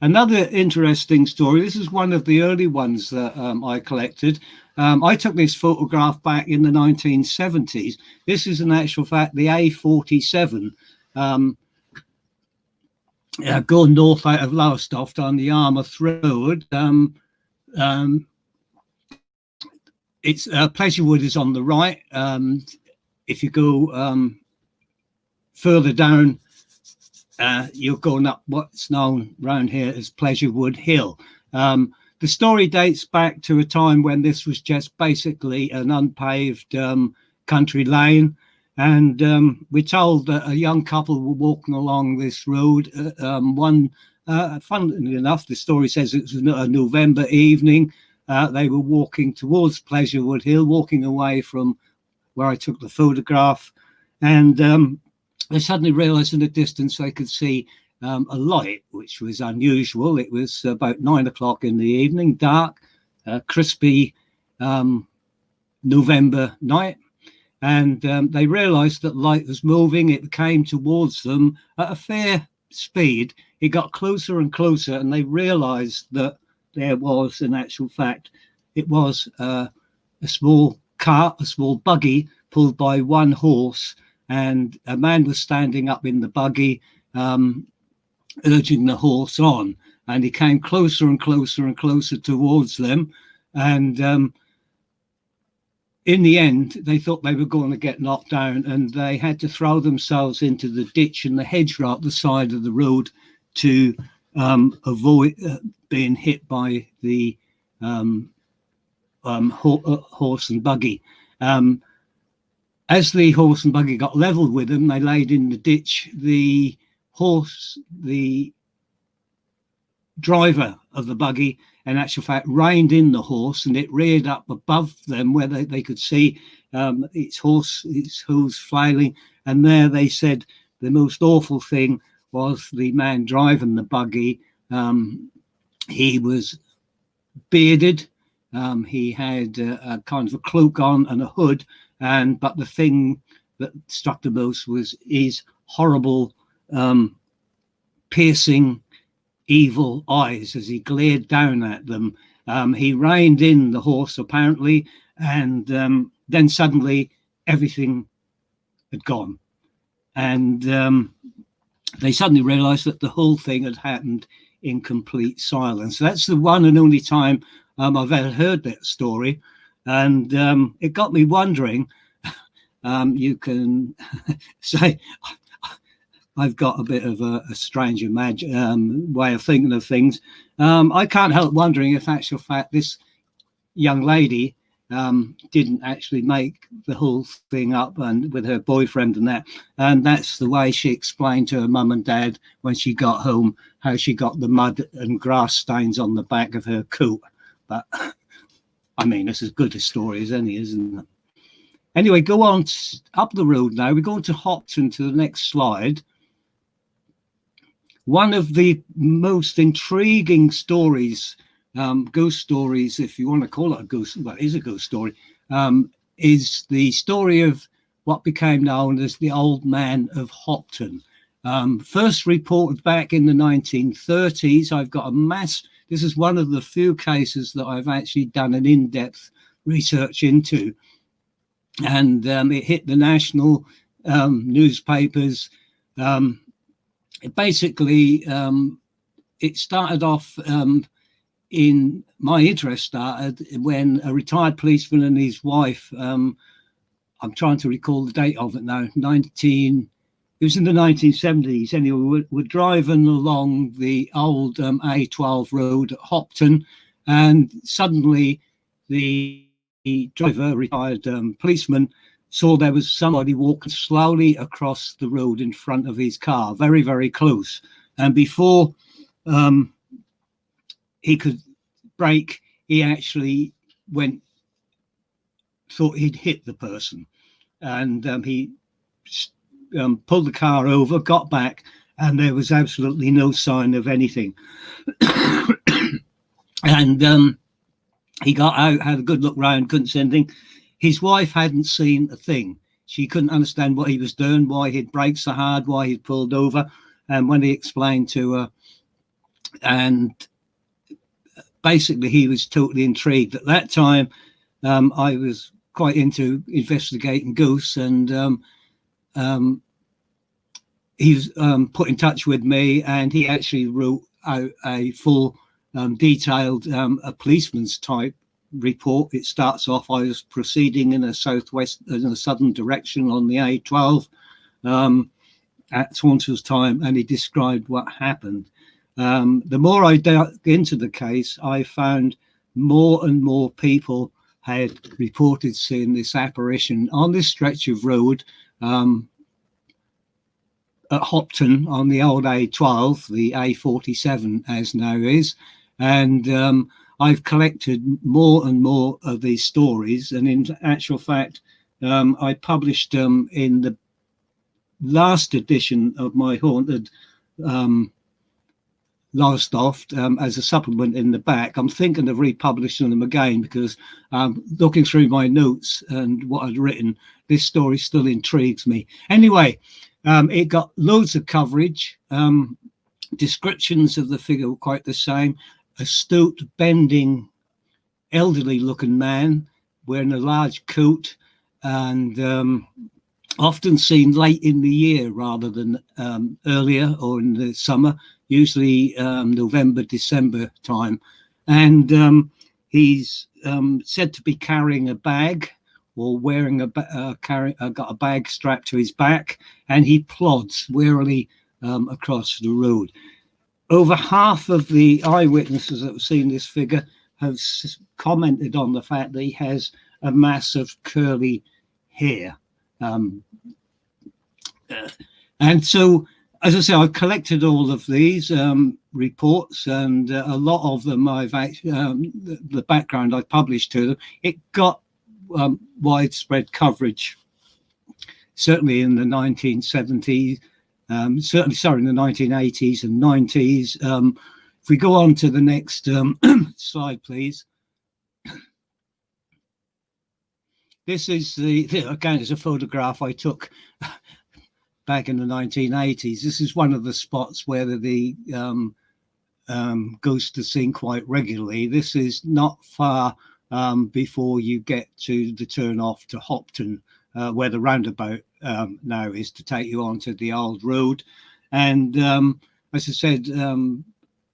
Another interesting story. This is one of the early ones that I collected. I took this photograph back in the 1970s. This is in actual fact the A47 going north out of Lowestoft on the Yarmouth Road. It's Pleasurewood is on the right. If you go further down, you're going up what's known around here as Pleasurewood Hill. The story dates back to a time when this was just basically an unpaved country lane, and we're told that a young couple were walking along this road. Funnily enough, the story says it was a November evening. They were walking towards Pleasurewood Hill, walking away from where I took the photograph, and they suddenly realised in the distance they could see a light, which was unusual. It was about 9 o'clock in the evening, dark, crispy November night, and they realised that light was moving. It came towards them at a fair speed. It got closer and closer, and they realised that there was, in actual fact, it was a small cart, a small buggy pulled by one horse, and a man was standing up in the buggy, urging the horse on, and he came closer and closer and closer towards them, and in the end they thought they were going to get knocked down, and they had to throw themselves into the ditch and the hedgerow up the side of the road to avoid being hit by the horse and buggy. As the horse and buggy got level with them, they laid in the ditch. The driver of the buggy, in actual fact, reined in the horse, and it reared up above them where they could see its hooves flailing. And there they said the most awful thing was the man driving the buggy. He was bearded. He had a kind of a cloak on and a hood. But the thing that struck the most was his horrible, piercing, evil eyes as he glared down at them. He reined in the horse, apparently, and then suddenly everything had gone. And they suddenly realised that the whole thing had happened in complete silence. That's the one and only time I've ever heard that story. And it got me wondering. You can say I've got a bit of a strange way of thinking of things. I can't help wondering if, actual fact, this young lady didn't actually make the whole thing up, and with her boyfriend and that. And that's the way she explained to her mum and dad when she got home how she got the mud and grass stains on the back of her coat. But I mean, it's as good a story as any, isn't it? Anyway, go on up the road now. We're going to Hopton to the next slide. One of the most intriguing stories, ghost stories, if you want to call it a ghost, well, it is a ghost story, is the story of what became known as the Old Man of Hopton. First reported back in the 1930s. I've got this is one of the few cases that I've actually done an in-depth research into. And it hit the national newspapers. It started off my interest started when a retired policeman and his wife, I'm trying to recall the date of it now, it was in the 1970s, anyway, were driving along the old A12 road at Hopton, and suddenly the driver, retired policeman, saw there was somebody walking slowly across the road in front of his car, very, very close. And before he could brake, he actually thought he'd hit the person. And he pulled the car over, got back, and there was absolutely no sign of anything. And he got out, had a good look round, couldn't see anything. His wife hadn't seen a thing. She couldn't understand what he was doing, why he'd braked so hard, why he'd pulled over. And when he explained to her, and basically he was totally intrigued. At that time, I was quite into investigating ghosts, and he was put in touch with me, and he actually wrote out a full detailed a policeman's type report. It starts off, I was proceeding in a southern direction on the A12 at Taunton's time, and he described what happened. The more I dug into the case, I found more and more people had reported seeing this apparition on this stretch of road at Hopton on the old A12, the A47 as now is. And I've collected more and more of these stories, and in actual fact, I published them in the last edition of my Haunted Lowestoft as a supplement in the back. I'm thinking of republishing them again because looking through my notes and what I'd written, this story still intrigues me. Anyway, it got loads of coverage. Descriptions of the figure were quite the same. A stooped, bending, elderly-looking man wearing a large coat, and often seen late in the year rather than earlier or in the summer, usually November, December time. And he's said to be carrying a bag or wearing got a bag strapped to his back, and he plods wearily across the road. Over half of the eyewitnesses that have seen this figure have commented on the fact that he has a mass of curly hair. And so, as I say, I've collected all of these reports, and a lot of them I've actually, the background I've published to them, it got widespread coverage, certainly in the 1970s. In the 1980s and 90s. If we go on to the next slide, please. This is again, is a photograph I took back in the 1980s. This is one of the spots where the ghosts are seen quite regularly. This is not far before you get to the turn off to Hopton, where the roundabout now is to take you onto the old road. And as I said,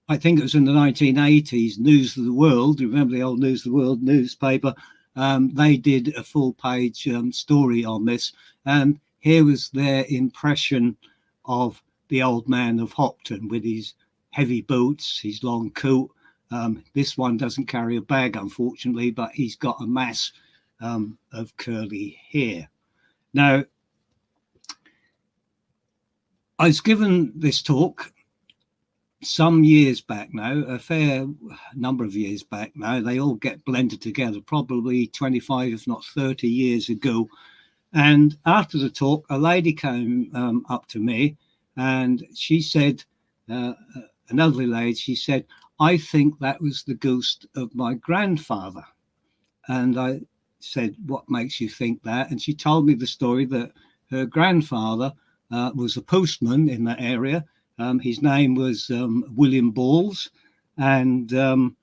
I think it was in the 1980s, News of the World, remember the old News of the World newspaper, they did a full-page story on this, and here was their impression of the old man of Hopton with his heavy boots, his long coat. This one doesn't carry a bag, unfortunately, but he's got a mass of curly hair. Now, I was given this talk some years back now, a fair number of years back now. They all get blended together, probably 25, if not 30 years ago. And after the talk, a lady came up to me and she said, an elderly lady, she said, "I think that was the ghost of my grandfather." And I said, "What makes you think that?" And she told me the story that her grandfather was a postman in that area. His name was William Balls, and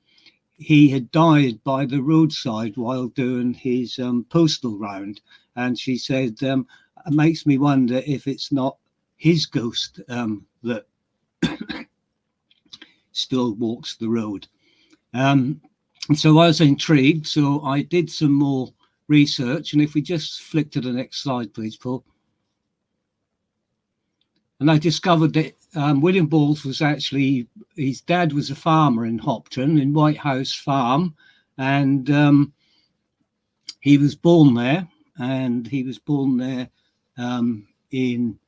he had died by the roadside while doing his postal round. And she said, it makes me wonder if it's not his ghost that still walks the road. And so I was intrigued, so I did some more research. And if we just flick to the next slide, please, Paul. And I discovered that William Balls was actually, his dad was a farmer in Hopton, in White House Farm, and he was born there, in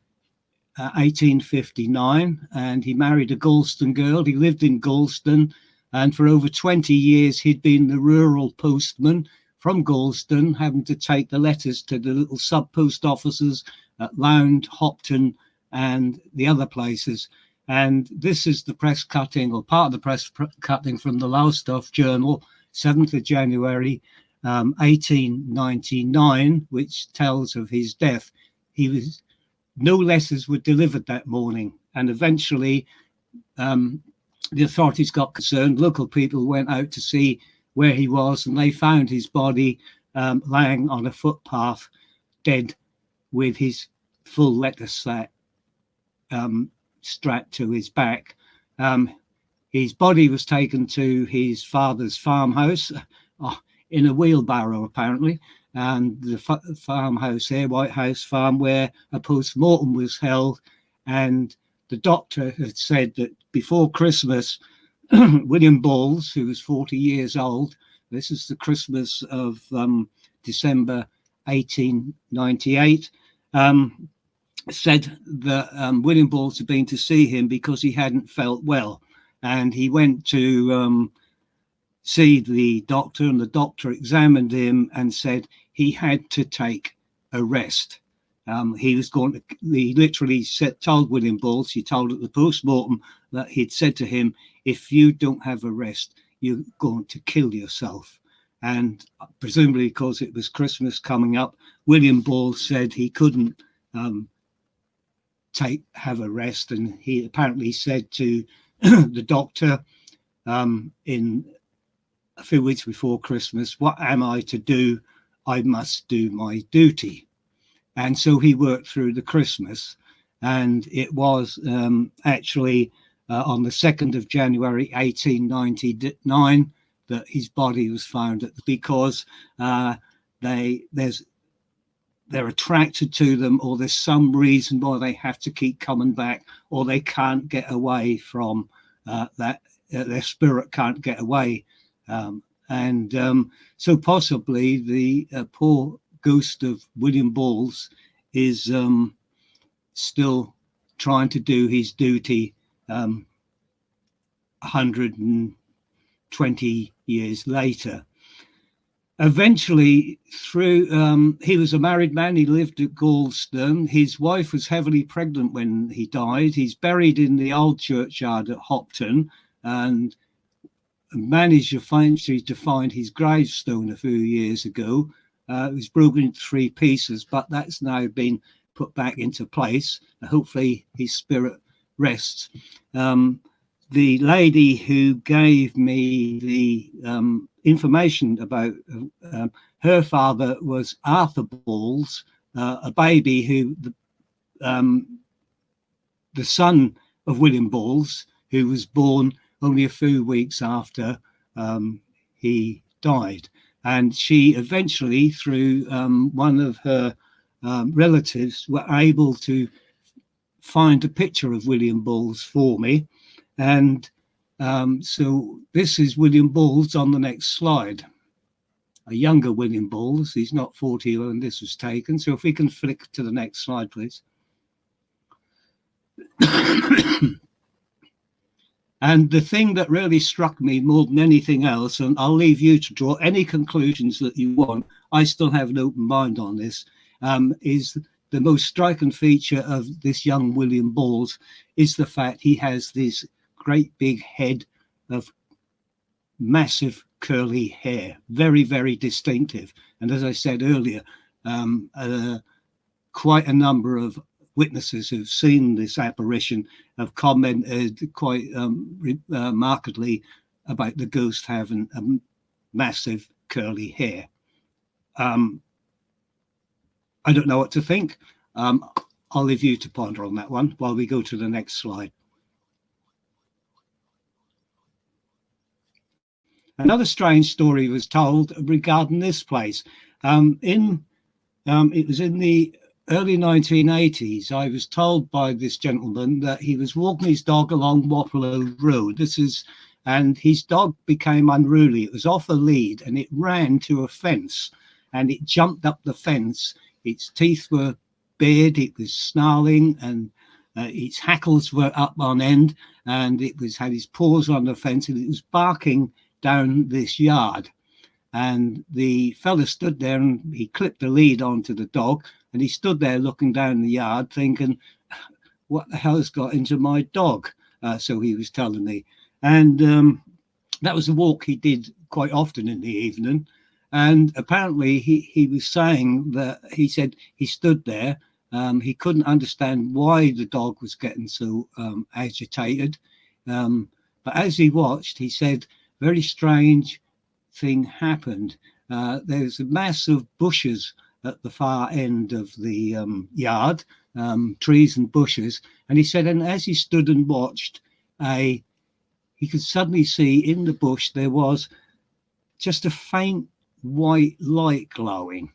1859, and he married a Galston girl. He lived in Galston, and for over 20 years he'd been the rural postman from Galston, having to take the letters to the little sub-post offices at Lound, Hopton, and the other places. And this is the press cutting, or part of the press cutting, from the Lowestoft Journal, 7th of January 1899, which tells of his death. No letters were delivered that morning, and eventually the authorities got concerned. Local people went out to see where he was, and they found his body lying on a footpath, dead, with his full letter sack strapped to his back. His body was taken to his father's farmhouse in a wheelbarrow, apparently, and the farmhouse here, White House Farm, where a post-mortem was held. And the doctor had said that before Christmas, William Balls, who was 40 years old, this is the Christmas of December 1898, said that William Balls had been to see him because he hadn't felt well, and he went to see the doctor, and the doctor examined him and said he had to take a rest. He literally told William Balls, he told at the post-mortem, that he'd said to him, "If you don't have a rest, you're going to kill yourself." And presumably because it was Christmas coming up, William Balls said he couldn't have a rest, and he apparently said to the doctor in a few weeks before Christmas, "What am I to do? I must do my duty." And so he worked through the Christmas, and it was actually on the 2nd of January 1899 that his body was found, because they're attracted to them, or there's some reason why they have to keep coming back, or they can't get away from that. Their spirit can't get away. So possibly the poor ghost of William Balls is still trying to do his duty 120 years later. Eventually, he was a married man. He lived at Galston. His wife was heavily pregnant when he died. He's buried in the old churchyard at Hopton, and managed eventually to find his gravestone a few years ago. It was broken into 3 pieces, but that's now been put back into place. Hopefully his spirit rests. The lady who gave me the information about her father was Arthur Balls, a baby who the son of William Balls, who was born only a few weeks after he died. And she eventually, through one of her relatives, were able to find a picture of William Bulls for me. And so this is William Bulls on the next slide. A younger William Bulls. He's not 40 when this was taken. So if we can flick to the next slide, please. And the thing that really struck me more than anything else, and I'll leave you to draw any conclusions that you want, I still have an open mind on this, is the most striking feature of this young William Bulls is the fact he has this great big head of massive curly hair, very, very distinctive. And as I said earlier, quite a number of witnesses who've seen this apparition have commented quite markedly about the ghost having a massive curly hair. I don't know what to think. I'll leave you to ponder on that one while we go to the next slide. Another strange story was told regarding this place. It was in the early 1980s. I was told by this gentleman that he was walking his dog along Waterloo Road. And his dog became unruly. It was off a lead and it ran to a fence and it jumped up the fence. Its teeth were bared, it was snarling, and its hackles were up on end, and it had his paws on the fence, and it was barking down this yard. And the fella stood there and he clipped the lead onto the dog, and he stood there looking down the yard thinking, what the hell's got into my dog? So he was telling me. And that was a walk he did quite often in the evening. And apparently he was saying that he said he stood there. He couldn't understand why the dog was getting so agitated. But as he watched, he said, very strange thing happened. There's a mass of bushes at the far end of the yard, trees and bushes. And he said, and as he stood and watched, he could suddenly see in the bush there was just a faint white light glowing.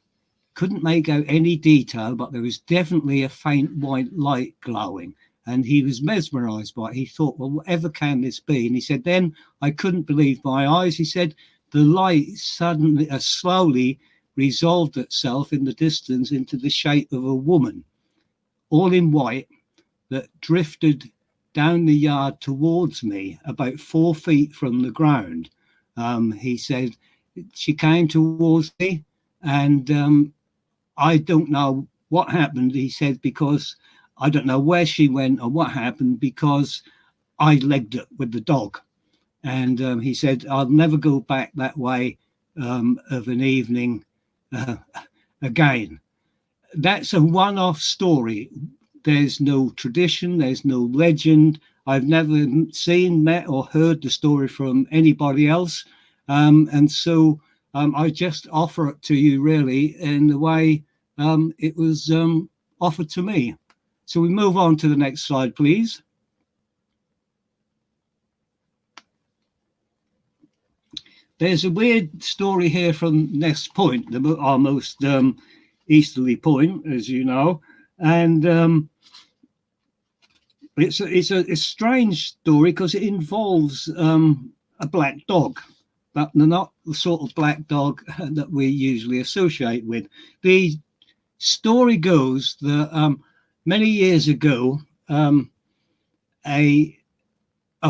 Couldn't make out any detail, but there was definitely a faint white light glowing. And he was mesmerized by it. He thought, well, whatever can this be? And he said, then I couldn't believe my eyes. He said, the light suddenly, slowly resolved itself in the distance into the shape of a woman, all in white, that drifted down the yard towards me about 4 feet from the ground. He said, she came towards me, and I don't know what happened, he said, because I don't know where she went or what happened, because I legged it with the dog. And he said, I'll never go back that way of an evening again. That's a one-off story. There's no tradition, there's no legend. I've never seen, met or heard the story from anybody else. And so I just offer it to you really in the way it was offered to me. So we move on to the next slide, please. There's a weird story here from Ness Point, our most easterly point, as you know. And it's a strange story because it involves a black dog, but not the sort of black dog that we usually associate with. The story goes that many years ago, a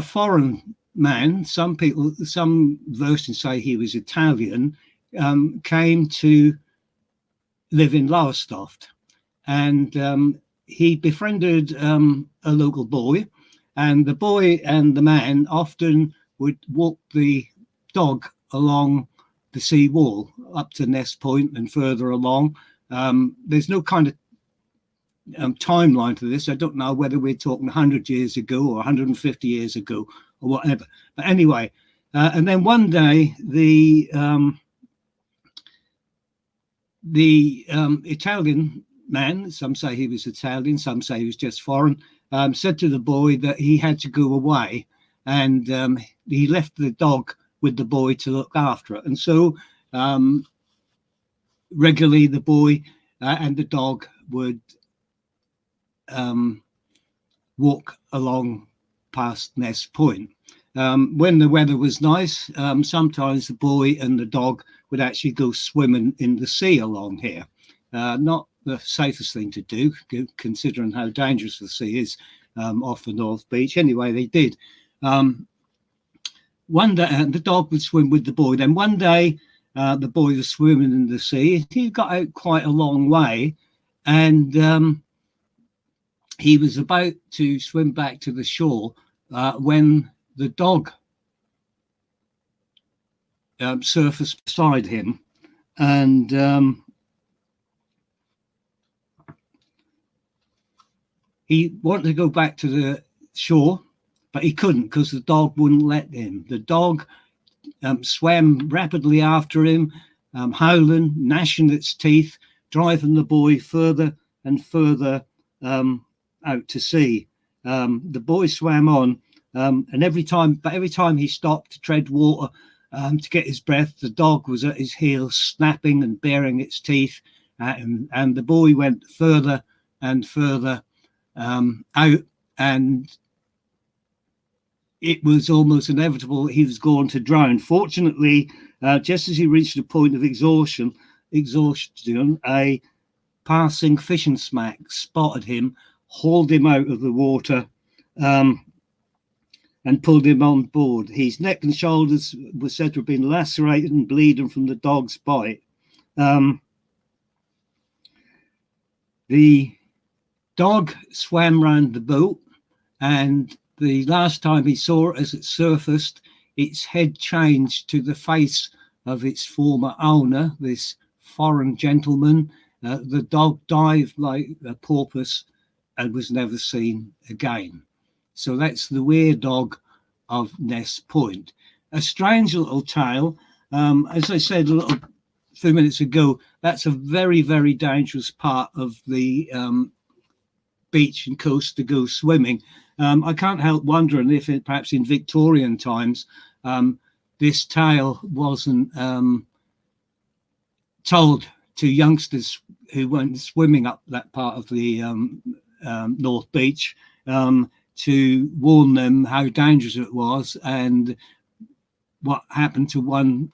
foreign man, some versions say he was Italian, came to live in Lowestoft, and he befriended a local boy, and the boy and the man often would walk the dog along the sea wall up to Ness Point and further along. There's no kind of timeline to this. I don't know whether we're talking 100 years ago or 150 years ago or whatever. But anyway, and then one day the Italian man, some say he was Italian, some say he was just foreign, said to the boy that he had to go away, and he left the dog with the boy to look after it. And so regularly the boy and the dog would walk along past Ness Point. When the weather was nice, sometimes the boy and the dog would actually go swimming in the sea along here. Not the safest thing to do, considering how dangerous the sea is off the North Beach. Anyway, they did. One day, the dog would swim with the boy. Then one day, the boy was swimming in the sea. He got out quite a long way, and he was about to swim back to the shore when the dog surfaced beside him, and he wanted to go back to the shore, but he couldn't because the dog wouldn't let him. The dog swam rapidly after him, howling, gnashing its teeth, driving the boy further and further out to sea. The boy swam on, and every time he stopped to tread water to get his breath, the dog was at his heels, snapping and baring its teeth, and the boy went further and further out, and it was almost inevitable he was going to drown. Fortunately, just as he reached a point of exhaustion, a passing fishing smack spotted him, hauled him out of the water, and pulled him on board. His neck and shoulders were said to have been lacerated and bleeding from the dog's bite. The dog swam round the boat, and the last time he saw it as it surfaced, its head changed to the face of its former owner, this foreign gentleman. The dog dived like a porpoise and was never seen again. So that's the weird dog of Ness Point. A strange little tale. As I said a few minutes ago, that's a very, very dangerous part of the beach and coast to go swimming. I can't help wondering if perhaps in Victorian times this tale wasn't told to youngsters who went swimming up that part of the North Beach to warn them how dangerous it was and what happened to one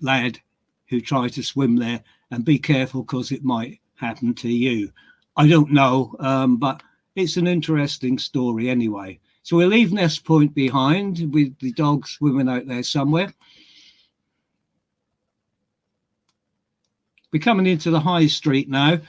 lad who tried to swim there, and be careful because it might happen to you. I don't know, but it's an interesting story anyway. So we'll leave Ness Point behind with the dog swimming out there somewhere. We're coming into the High Street now.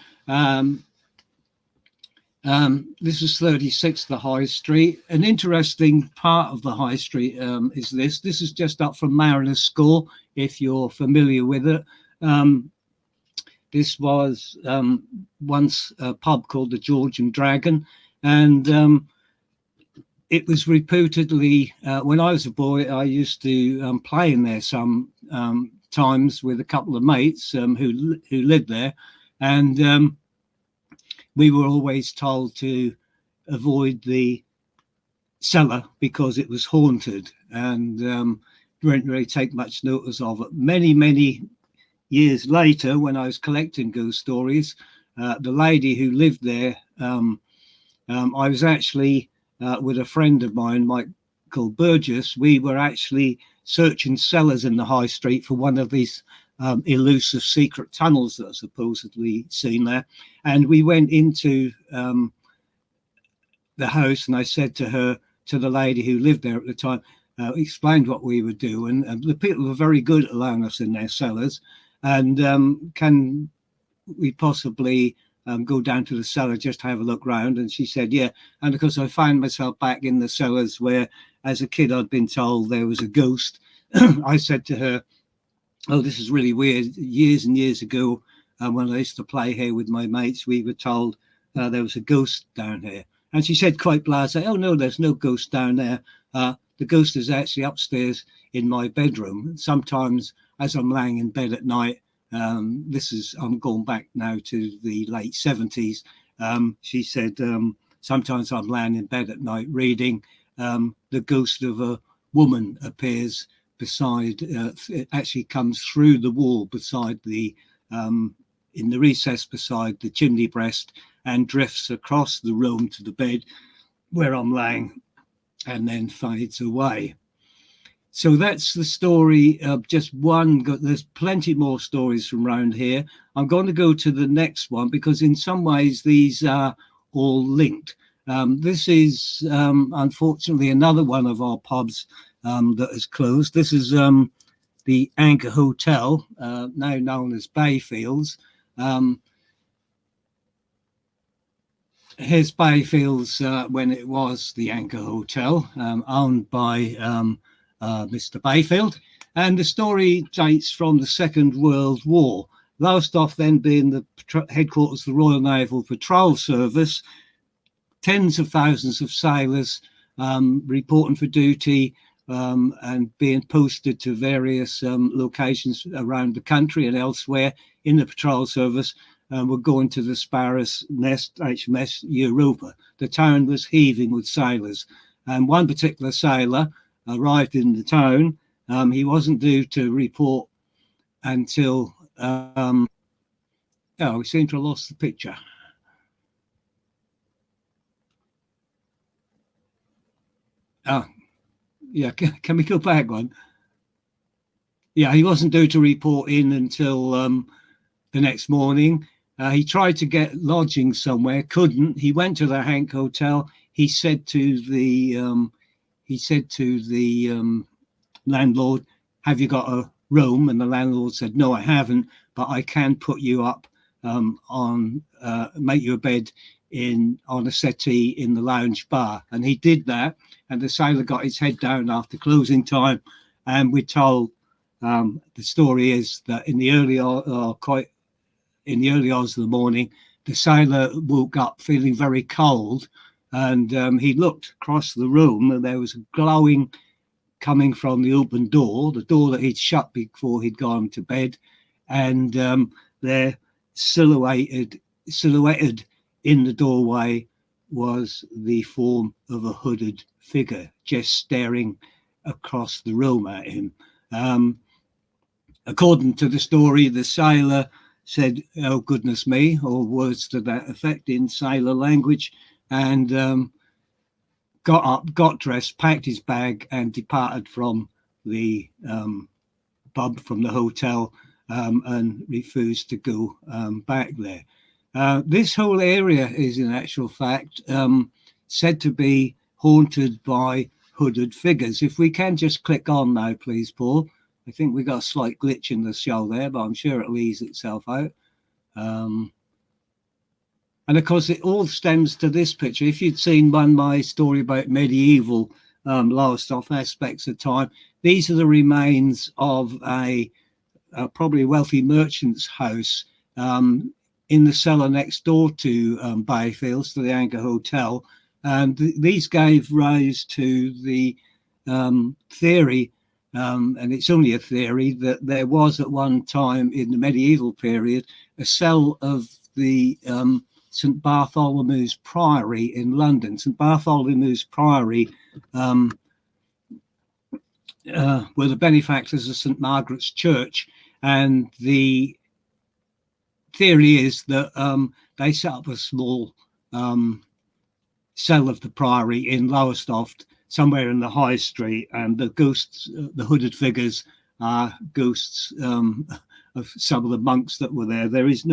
This is 36, the High Street. An interesting part of the High Street is this. This is just up from Mariners School, if you're familiar with it. This was once a pub called the George and Dragon, and it was reputedly, when I was a boy, I used to play in there some times with a couple of mates who lived there, and we were always told to avoid the cellar because it was haunted, and didn't really take much notice of it. Many years later, when I was collecting ghost stories, the lady who lived there, I was actually with a friend of mine, Michael Burgess. We were actually searching cellars in the High Street for one of these elusive secret tunnels that are supposedly seen there, and we went into the house, and I said to the lady who lived there at the time, explained what we were doing, and the people were very good at allowing us in their cellars, and can we possibly go down to the cellar just to have a look round? And she said yeah. And because I found myself back in the cellars where as a kid I'd been told there was a ghost, I said to her, oh, this is really weird. Years and years ago, when I used to play here with my mates, we were told there was a ghost down here. And she said quite blasé, oh no, there's no ghost down there. The ghost is actually upstairs in my bedroom. Sometimes as I'm laying in bed at night, I'm going back now to the late 70s. She said, sometimes I'm laying in bed at night reading, the ghost of a woman appears beside, it actually comes through the wall beside the, in the recess beside the chimney breast, and drifts across the room to the bed where I'm laying, and then fades away. So that's the story of just one. There's plenty more stories from around here. I'm going to go to the next one because in some ways these are all linked. This is unfortunately another one of our pubs that has closed. This is the Anchor Hotel, now known as Bayfields. Here's Bayfields when it was the Anchor Hotel, owned by Mr. Bayfield, and the story dates from the Second World War. Lowestoft then being the headquarters of the Royal Naval Patrol Service, tens of thousands of sailors reporting for duty and being posted to various locations around the country and elsewhere in the patrol service. Were going to the Sparrows Nest, HMS Europa. The town was heaving with sailors, and one particular sailor arrived in the town. He wasn't due to report until we seem to have lost the picture. Yeah, can we go back one? Yeah, he wasn't due to report in until the next morning. He tried to get lodging somewhere, couldn't. He went to the Hank Hotel. He said to the landlord, "Have you got a room?" And the landlord said, "No, I haven't, but I can put you up make you a bed on a settee in the lounge bar." And he did that. And the sailor got his head down after closing time. And we're told the story is that in the early hours of the morning, the sailor woke up feeling very cold, and he looked across the room, and there was a glowing coming from the open door, the door that he'd shut before he'd gone to bed, and there silhouetted in the doorway was the form of a hooded figure just staring across the room at him. According to the story, the sailor said, "Oh, goodness me," or words to that effect in sailor language, and got up, got dressed, packed his bag, and departed from the pub, from the hotel, and refused to go back there. This whole area is, in actual fact, said to be haunted by hooded figures. If we can just click on now, please, Paul. I think we got a slight glitch in the show there, but I'm sure it'll ease itself out. And of course, it all stems to this picture. If you'd seen my story about medieval Lowestoft aspects of time, these are the remains of a probably wealthy merchant's house in the cellar next door to Bayfields, to the Anchor Hotel. And these gave rise to the theory, and it's only a theory, that there was at one time in the medieval period a cell of the St. Bartholomew's Priory in London. St. Bartholomew's Priory were the benefactors of St. Margarets Church, and the theory is that they set up a small cell of the Priory in Lowestoft, somewhere in the High Street, and the ghosts, the hooded figures, are ghosts of some of the monks that were there. There is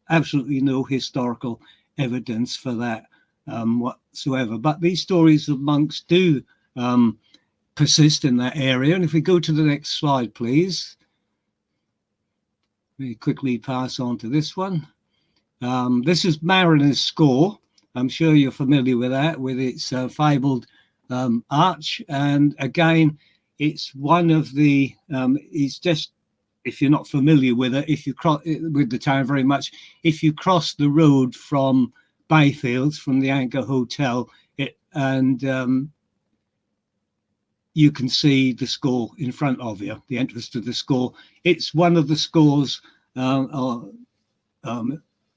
absolutely no historical evidence for that whatsoever. But these stories of monks do persist in that area. And if we go to the next slide, please. We quickly pass on to this one. This is Mariner's Score. I'm sure you're familiar with that, with its fabled arch. And again, it's one of the, it's just, if you're not familiar with it, if you cross with the town very much, if you cross the road from Bayfields, from the Anchor Hotel, you can see the score in front of you, the entrance to the score. It's one of the scores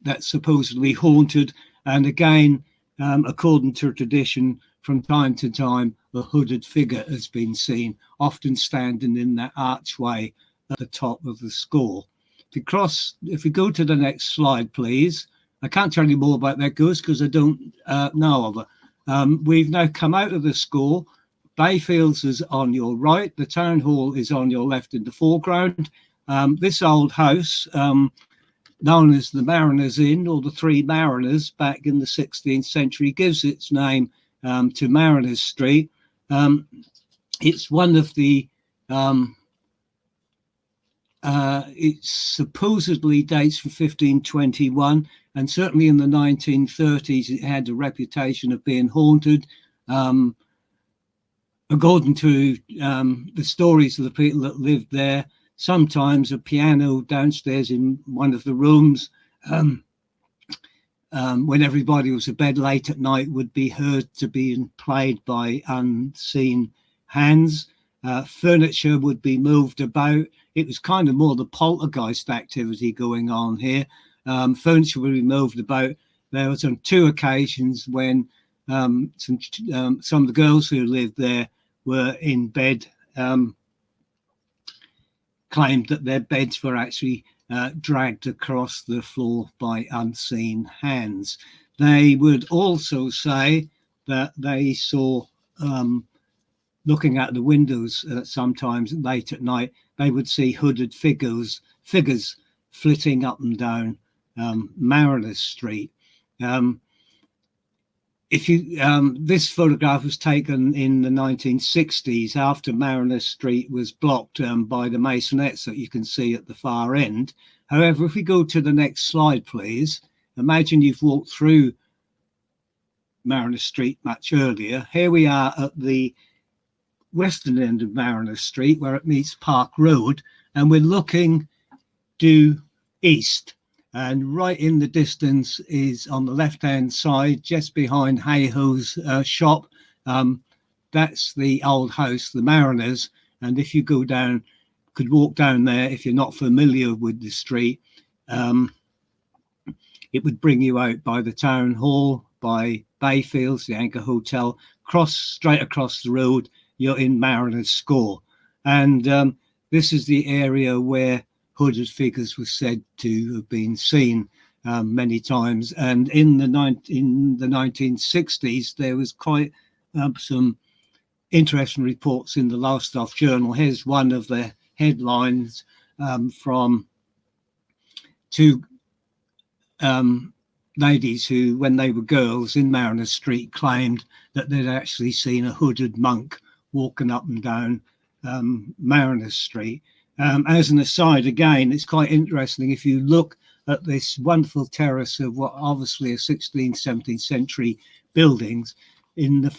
that's supposedly haunted. And again, according to tradition from time to time, a hooded figure has been seen, often standing in that archway at the top of the school. If we go to the next slide, please. I can't tell you more about that ghost because I don't know of it. We've now come out of the school. Bayfields is on your right. The town hall is on your left in the foreground. This old house, known as the Mariners Inn, or the Three Mariners, back in the 16th century, gives its name to Mariners Street. It's one of the it supposedly dates from 1521, and certainly in the 1930s it had a reputation of being haunted. According to the stories of the people that lived there, sometimes a piano downstairs in one of the rooms, when everybody was abed late at night, would be heard to be played by unseen hands. Furniture would be moved about. It was kind of more the poltergeist activity going on here. Furniture would be moved about. There was on 2 occasions when some of the girls who lived there were in bed, claimed that their beds were actually dragged across the floor by unseen hands. They would also say that they saw, looking out the windows sometimes late at night, they would see hooded figures flitting up and down Mariners Street. This photograph was taken in the 1960s after Mariners Street was blocked by the Masonettes that you can see at the far end. However, if we go to the next slide, please, imagine you've walked through Mariners Street much earlier. Here we are at the western end of Mariners Street where it meets Park Road, and we're looking due east. And right in the distance is on the left-hand side, just behind Hayhoe's shop. That's the old house, the Mariners. And if you go down, could walk down there, if you're not familiar with the street, it would bring you out by the town hall, by Bayfields, the Anchor Hotel, straight across the road, you're in Mariners Score. And this is the area where hooded figures were said to have been seen many times. And in the 1960s, there was quite some interesting reports in the Lowestoft Journal. Here's one of the headlines from 2 ladies who, when they were girls in Mariners Street, claimed that they'd actually seen a hooded monk walking up and down Mariners Street. As an aside, again, it's quite interesting if you look at this wonderful terrace of what obviously are 16th, 17th century buildings. In the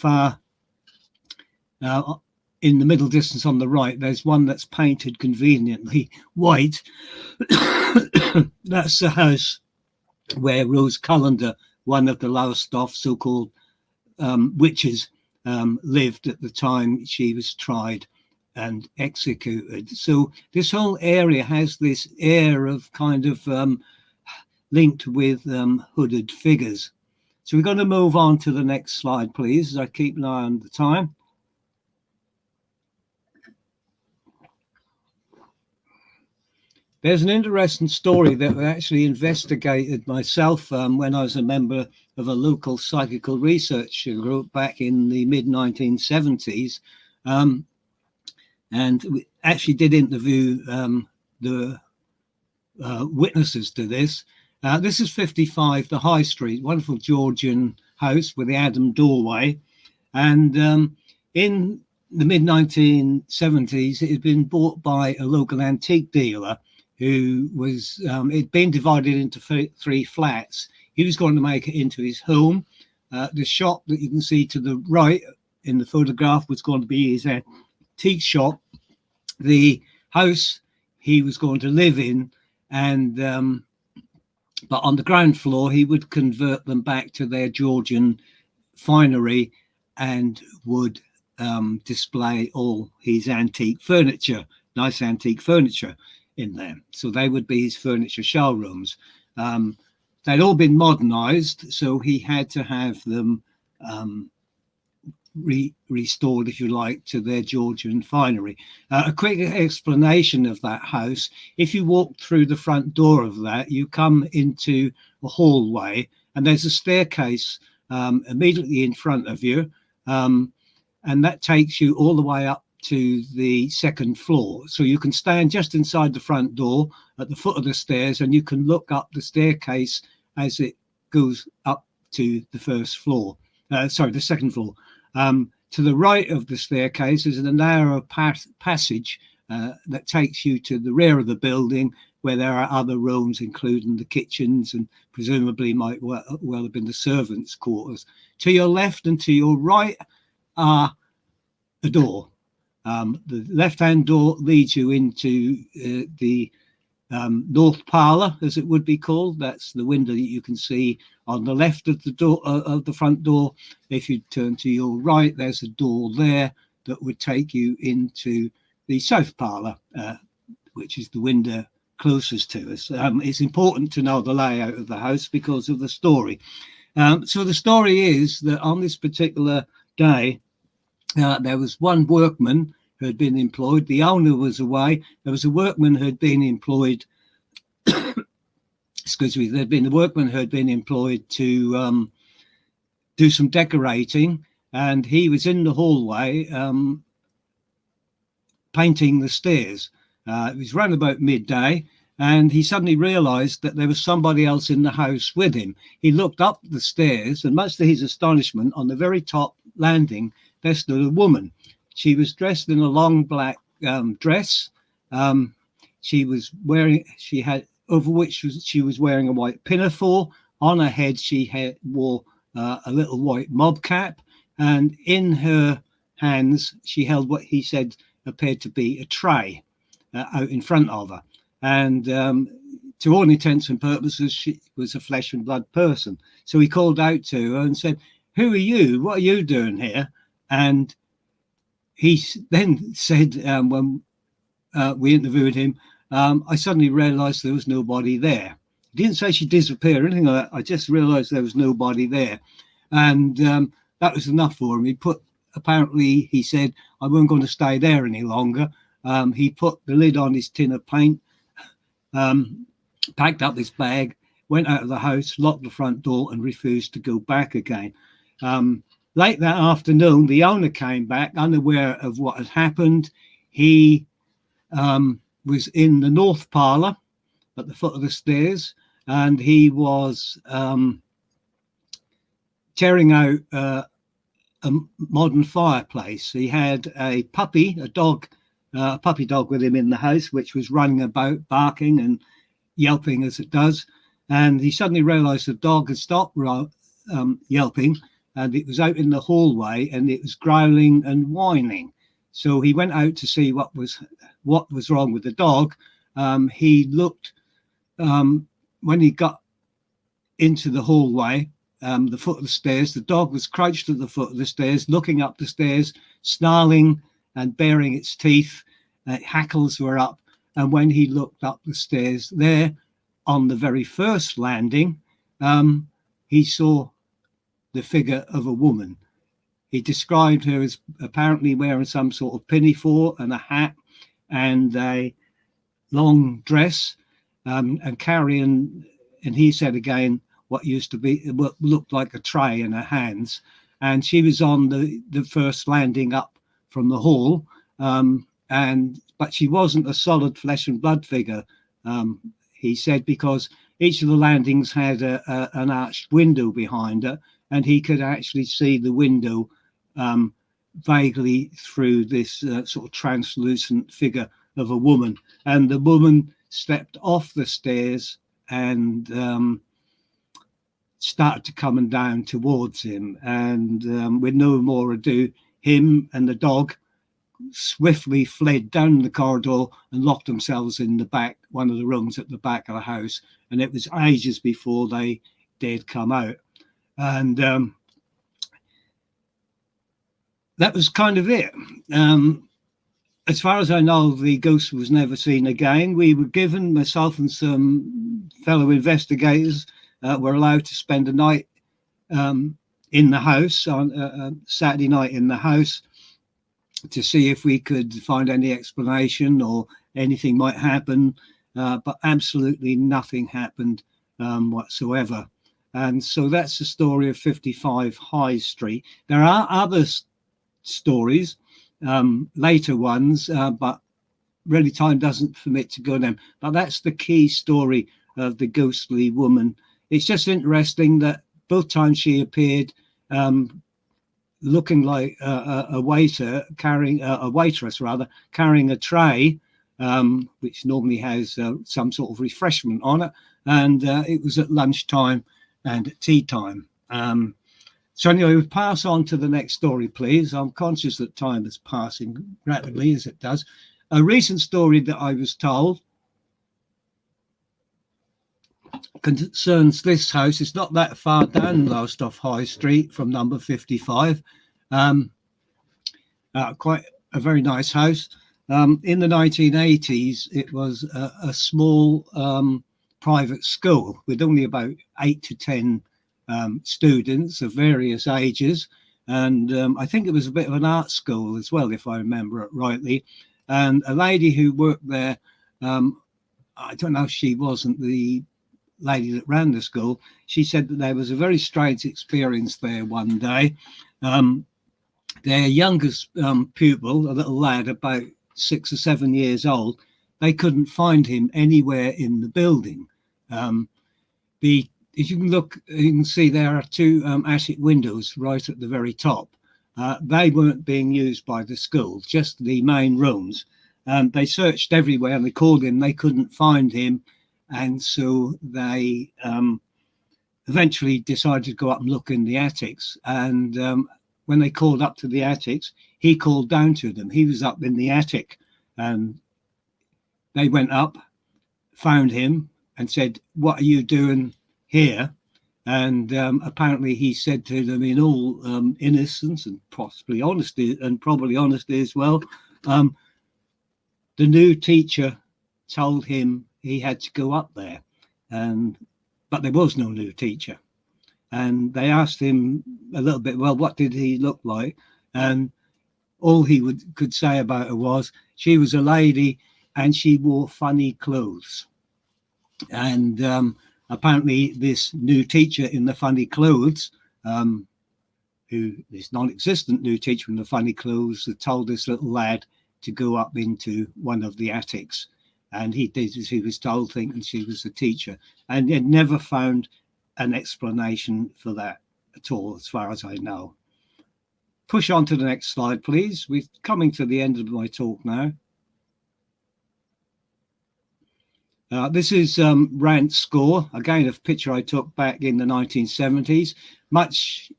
in the middle distance on the right, there's one that's painted conveniently white. That's the house where Rose Cullender, one of the Lowestoft so-called witches, lived at the time she was tried and executed. So this whole area has this air of kind of linked with hooded figures. So we're going to move on to the next slide, please, as I keep an eye on the time. There's an interesting story that I actually investigated myself when I was a member of a local psychical research group back in the mid-1970s. And we actually did interview the witnesses to this. This is 55, the High Street, wonderful Georgian house with the Adam doorway. And in the mid-1970s, it had been bought by a local antique dealer who was, it'd been divided into 3 flats. He was going to make it into his home. The shop that you can see to the right in the photograph was going to be his antique shop. The house he was going to live in, and but on the ground floor he would convert them back to their Georgian finery and would display all his antique furniture, nice antique furniture in there. So they would be his furniture showrooms. They'd all been modernized, so he had to have them restored, if you like, to their Georgian finery. A quick explanation of that house: if you walk through the front door of that, you come into a hallway, and there's a staircase immediately in front of you, and that takes you all the way up to the second floor. So you can stand just inside the front door at the foot of the stairs, and you can look up the staircase as it goes up to the first floor. The second floor. To the right of the staircase is a narrow passage that takes you to the rear of the building, where there are other rooms, including the kitchens, and presumably might well have been the servants' quarters. To your left and to your right are a door. The left-hand door leads you into the north parlour, as it would be called. That's the window that you can see on the left of the door of the front door. If you turn to your right, there's a door there that would take you into the south parlour, which is the window closest to us. It's important to know the layout of the house because of the story. So the story is that on this particular day, there was one workman who had been employed. The owner was away. There was a workman who had been employed. Excuse me. There'd been a workman who had been employed to do some decorating, and he was in the hallway painting the stairs. It was round about midday, and he suddenly realised that there was somebody else in the house with him. He looked up the stairs, and much to his astonishment, on the very top landing, there stood a woman. She was dressed in a long black dress. She was wearing a white pinafore. On her head, she wore a little white mob cap, and in her hands, she held what he said appeared to be a tray out in front of her. And to all intents and purposes, she was a flesh and blood person. So he called out to her and said, "Who are you? What are you doing here?" And he then said, when we interviewed him, I suddenly realised there was nobody there. He didn't say she disappeared or anything like that. I just realised there was nobody there. And that was enough for him. Apparently, he said, I wasn't going to stay there any longer. He put the lid on his tin of paint, packed up his bag, went out of the house, locked the front door, and refused to go back again. Late that afternoon, the owner came back, unaware of what had happened. He was in the north parlour at the foot of the stairs, and he was tearing out a modern fireplace. He had a puppy dog with him in the house, which was running about, barking and yelping as it does. And he suddenly realised the dog had stopped yelping, and it was out in the hallway, and it was growling and whining. So he went out to see what was wrong with the dog. He looked when he got into the hallway, the foot of the stairs. The dog was crouched at the foot of the stairs, looking up the stairs, snarling and baring its teeth. Hackles were up, and when he looked up the stairs, there on the very first landing, he saw the figure of a woman. He described her as apparently wearing some sort of pinafore and a hat and a long dress, and carrying, and he said again, what looked like a tray in her hands. And she was on the first landing up from the hall, but she wasn't a solid flesh and blood figure, he said, because each of the landings had an arched window behind her, and he could actually see the window vaguely through this sort of translucent figure of a woman. And the woman stepped off the stairs and started to come down towards him. And with no more ado, him and the dog swiftly fled down the corridor and locked themselves in the back, one of the rooms at the back of the house. And it was ages before they dared come out. And that was kind of it. As far as I know, the ghost was never seen again. We were given, myself and some fellow investigators, were allowed to spend a night in in the house on Saturday night in the house to see if we could find any explanation or anything might happen, but absolutely nothing happened whatsoever. And so that's the story of 55 High Street. There are other stories, later ones, but really time doesn't permit to go them. But that's the key story of the ghostly woman. It's just interesting that both times she appeared looking like a waiter carrying a waitress rather carrying a tray, which normally has some sort of refreshment on it, and it was at lunchtime and at tea time. So anyway, we'll pass on to the next story, please. I'm conscious that time is passing rapidly as it does. A recent story that I was told concerns this house. It's not that far down Lowestoft High Street from number 55. Quite a very nice house. In the 1980s, it was a small private school with only about 8 to 10 students of various ages. And I think it was a bit of an art school as well, if I remember it rightly. And a lady who worked there, I don't know if she wasn't the lady that ran the school, she said that there was a very strange experience there one day. Their youngest pupil, a little lad about 6 or 7 years old, they couldn't find him anywhere in the building. If you can look, you can see there are two attic windows right at the very top. They weren't being used by the school, just the main rooms. They searched everywhere and they called him, they couldn't find him. And so they eventually decided to go up and look in the attics. And when they called up to the attics, he called down to them. He was up in the attic. And they went up, found him and said, "What are you doing here?" And apparently he said to them in all innocence and possibly honesty, and probably honesty as well, the new teacher told him he had to go up there, but there was no new teacher. And they asked him a little bit, well, what did he look like? And all he could say about her was she was a lady and she wore funny clothes. And apparently this new teacher in the funny clothes, this non-existent new teacher in the funny clothes, had told this little lad to go up into one of the attics. And he did as he was told, thinking she was a teacher, and had never found an explanation for that at all, as far as I know. Push on to the next slide, please. We're coming to the end of my talk now. This is Rant's score, again, a picture I took back in the 1970s. Much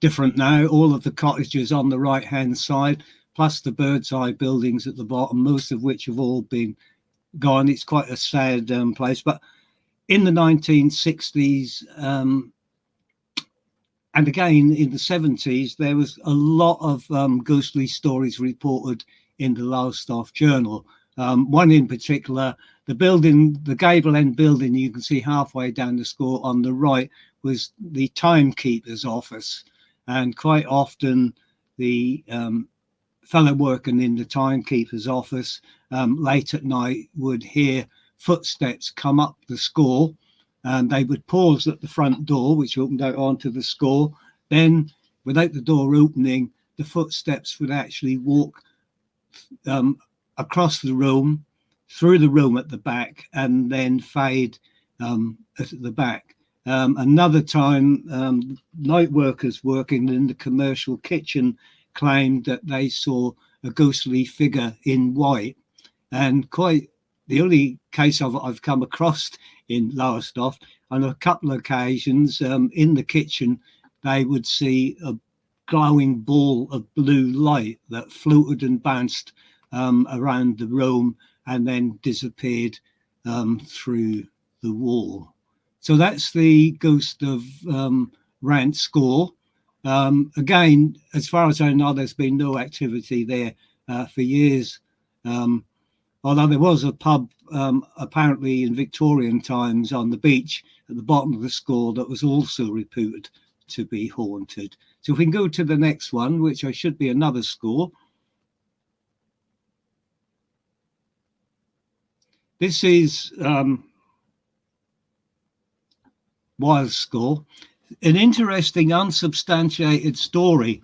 different now. All of the cottages on the right-hand side, plus the bird's eye buildings at the bottom, most of which have all been gone. It's quite a sad place. But in the 1960s, and again in the 70s, there was a lot of ghostly stories reported in the Lowestoft Journal. One in particular, the building, the gable end building you can see halfway down the score on the right, was the timekeeper's office. And quite often the fellow working in the timekeeper's office late at night would hear footsteps come up the score, and they would pause at the front door, which opened out onto the score. Then, without the door opening, the footsteps would actually walk across the room, through the room at the back, and then fade at the back. Another time, night workers working in the commercial kitchen claimed that they saw a ghostly figure in white. And quite the only case of it I've come across in Lowestoft, on a couple of occasions in the kitchen, they would see a glowing ball of blue light that floated and bounced around the room and then disappeared through the wall. So that's the ghost of Rant score. Again, as far as I know, there's been no activity there for years. although there was a pub apparently in Victorian times on the beach at the bottom of the score that was also reputed to be haunted. So if we can go to the next one, which I should be another score. This is Wild's score, an interesting unsubstantiated story.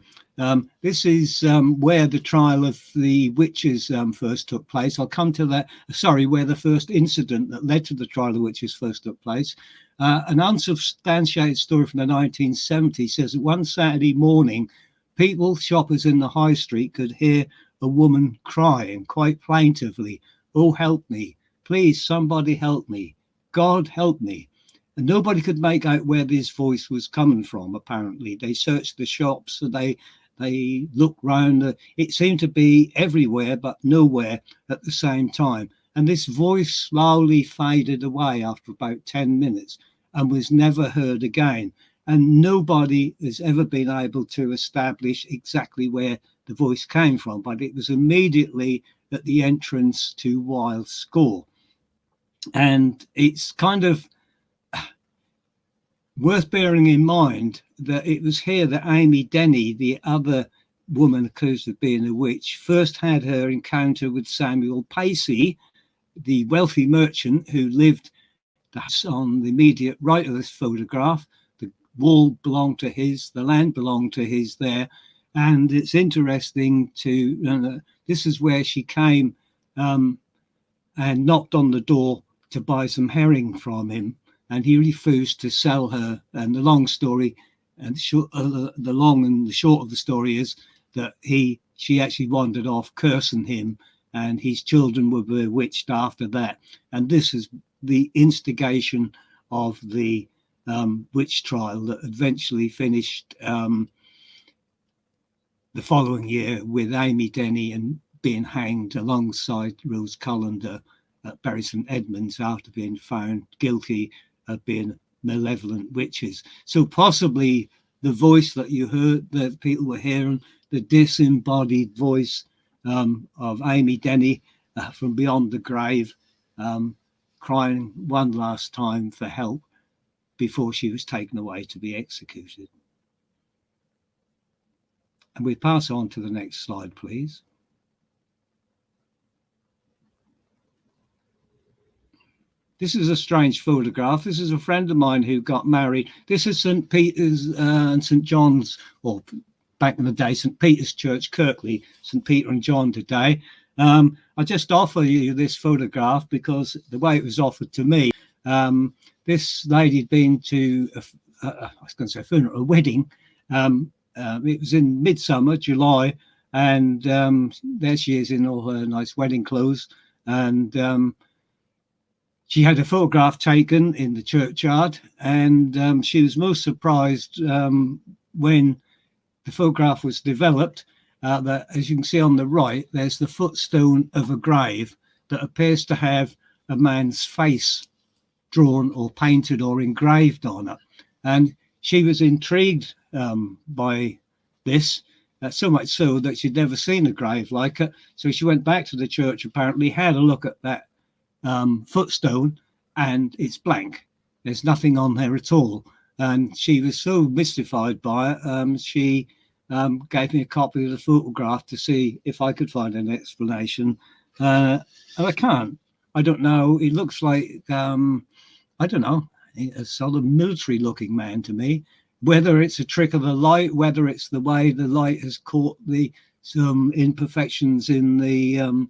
This is where the trial of the witches first took place. I'll come to that. Sorry, where the first incident that led to the trial of the witches first took place. An unsubstantiated story from the 1970s says that one Saturday morning, people, shoppers in the high street could hear a woman crying quite plaintively, "Oh, help me. Please, somebody help me. God, help me." And nobody could make out where this voice was coming from, apparently. They searched the shops, and they looked round. It seemed to be everywhere, but nowhere at the same time. And this voice slowly faded away after about 10 minutes and was never heard again. And nobody has ever been able to establish exactly where the voice came from, but it was immediately at the entrance to Wild's score. And it's kind of worth bearing in mind that it was here that Amy Denny, the other woman accused of being a witch, first had her encounter with Samuel Pacey, the wealthy merchant who lived on the immediate right of this photograph. The wall belonged to his, the land belonged to his there. And it's interesting to, this is where she came and knocked on the door to buy some herring from him. And he refused to sell her. And the long story, and the long and the short of the story is that she actually wandered off cursing him, and his children were bewitched after that. And this is the instigation of the witch trial that eventually finished the following year with Amy Denny and being hanged alongside Rose Cullender at Bury St Edmunds after being found guilty of being malevolent witches. So possibly the voice that you heard, that people were hearing, the disembodied voice of Amy Denny from beyond the grave, crying one last time for help before she was taken away to be executed. And we pass on to the next slide, please. This is a strange photograph. This is a friend of mine who got married. This is St. Peter's and St. John's, or back in the day, St. Peter's Church, Kirkley, St. Peter and John today. I just offer you this photograph because the way it was offered to me, this lady had been to, I was going to say a funeral, a wedding. It was in midsummer, July, and there she is in all her nice wedding clothes. And she had a photograph taken in the churchyard, and she was most surprised when the photograph was developed that, as you can see on the right, there's the footstone of a grave that appears to have a man's face drawn or painted or engraved on it. And she was intrigued by this, so much so that she'd never seen a grave like it. So she went back to the church, apparently had a look at that footstone, and it's blank. There's nothing on there at all. And she was so mystified by it, she gave me a copy of the photograph to see if I could find an explanation. And I can't. I don't know. It looks like, I don't know, a sort of military looking man to me. Whether it's a trick of the light, whether it's the way the light has caught some imperfections in the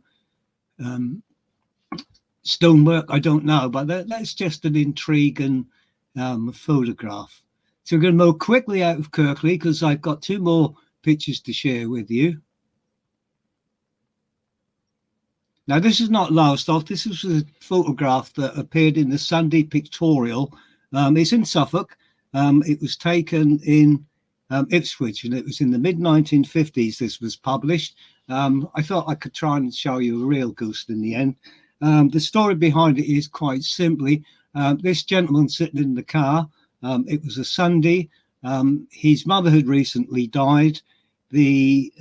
stonework, I don't know, but that's just an intriguing photograph. So we're going to move quickly out of Kirkley because I've got two more pictures to share with you. Now, this is not Lowestoft. This is a photograph that appeared in the Sunday Pictorial. It's in Suffolk. It was taken in Ipswich, and it was in the mid-1950s this was published. I thought I could try and show you a real ghost in the end. The story behind it is quite simply, this gentleman sitting in the car, it was a Sunday, his mother had recently died, the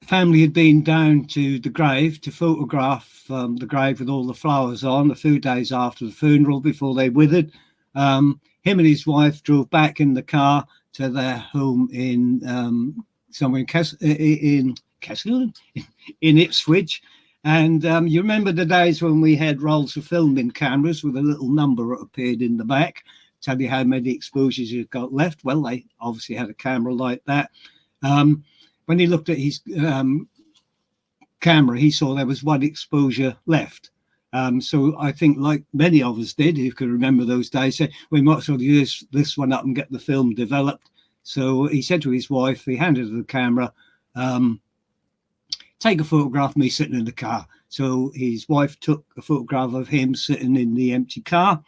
family had been down to the grave to photograph the grave with all the flowers on a few days after the funeral before they withered. Him and his wife drove back in the car to their home in somewhere in Ipswich. And you remember the days when we had rolls of film in cameras with a little number that appeared in the back, tell you how many exposures you've got left. Well, they obviously had a camera like that. When he looked at his camera, he saw there was one exposure left. So I think, like many of us did, who could remember those days, said, we might as well use this one up and get the film developed. So he said to his wife, he handed her the camera, take a photograph of me sitting in the car. So his wife took a photograph of him sitting in the empty car.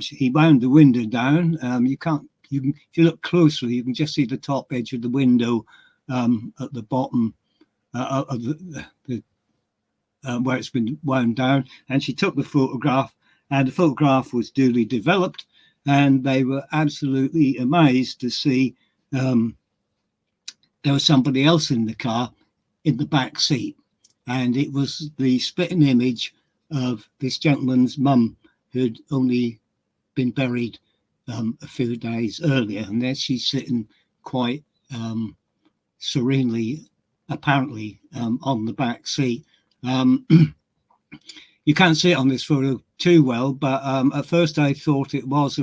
He wound the window down. If you look closely, you can just see the top edge of the window at the bottom of the where it's been wound down. And she took the photograph, and the photograph was duly developed, and they were absolutely amazed to see there was somebody else in the car in the back seat, and it was the spitting image of this gentleman's mum who'd only been buried a few days earlier, and there she's sitting quite serenely, apparently, on the back seat. You can't see it on this photo too well, but at first I thought it was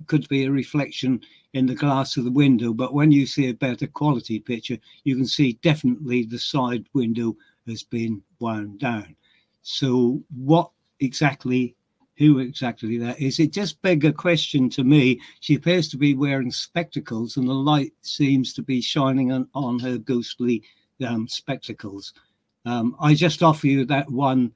could be a reflection in the glass of the window, but when you see a better quality picture, you can see definitely the side window has been wound down. So who exactly that is, it just begs a question to me. She appears to be wearing spectacles, and the light seems to be shining on her ghostly spectacles. I just offer you that one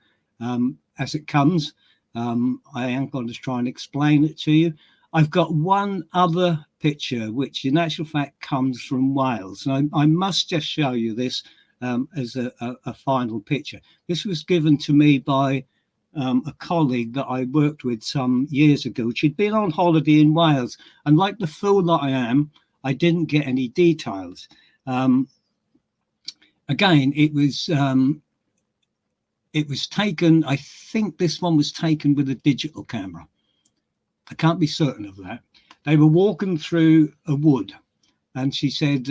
as it comes. I am going to try and explain it to you. I've got one other picture, which in actual fact comes from Wales. And I must just show you this as a final picture. This was given to me by a colleague that I worked with some years ago. She'd been on holiday in Wales, and like the fool that I am, I didn't get any details. Again, it was taken, I think this one was taken with a digital camera. I can't be certain of that. They were walking through a wood, and she said,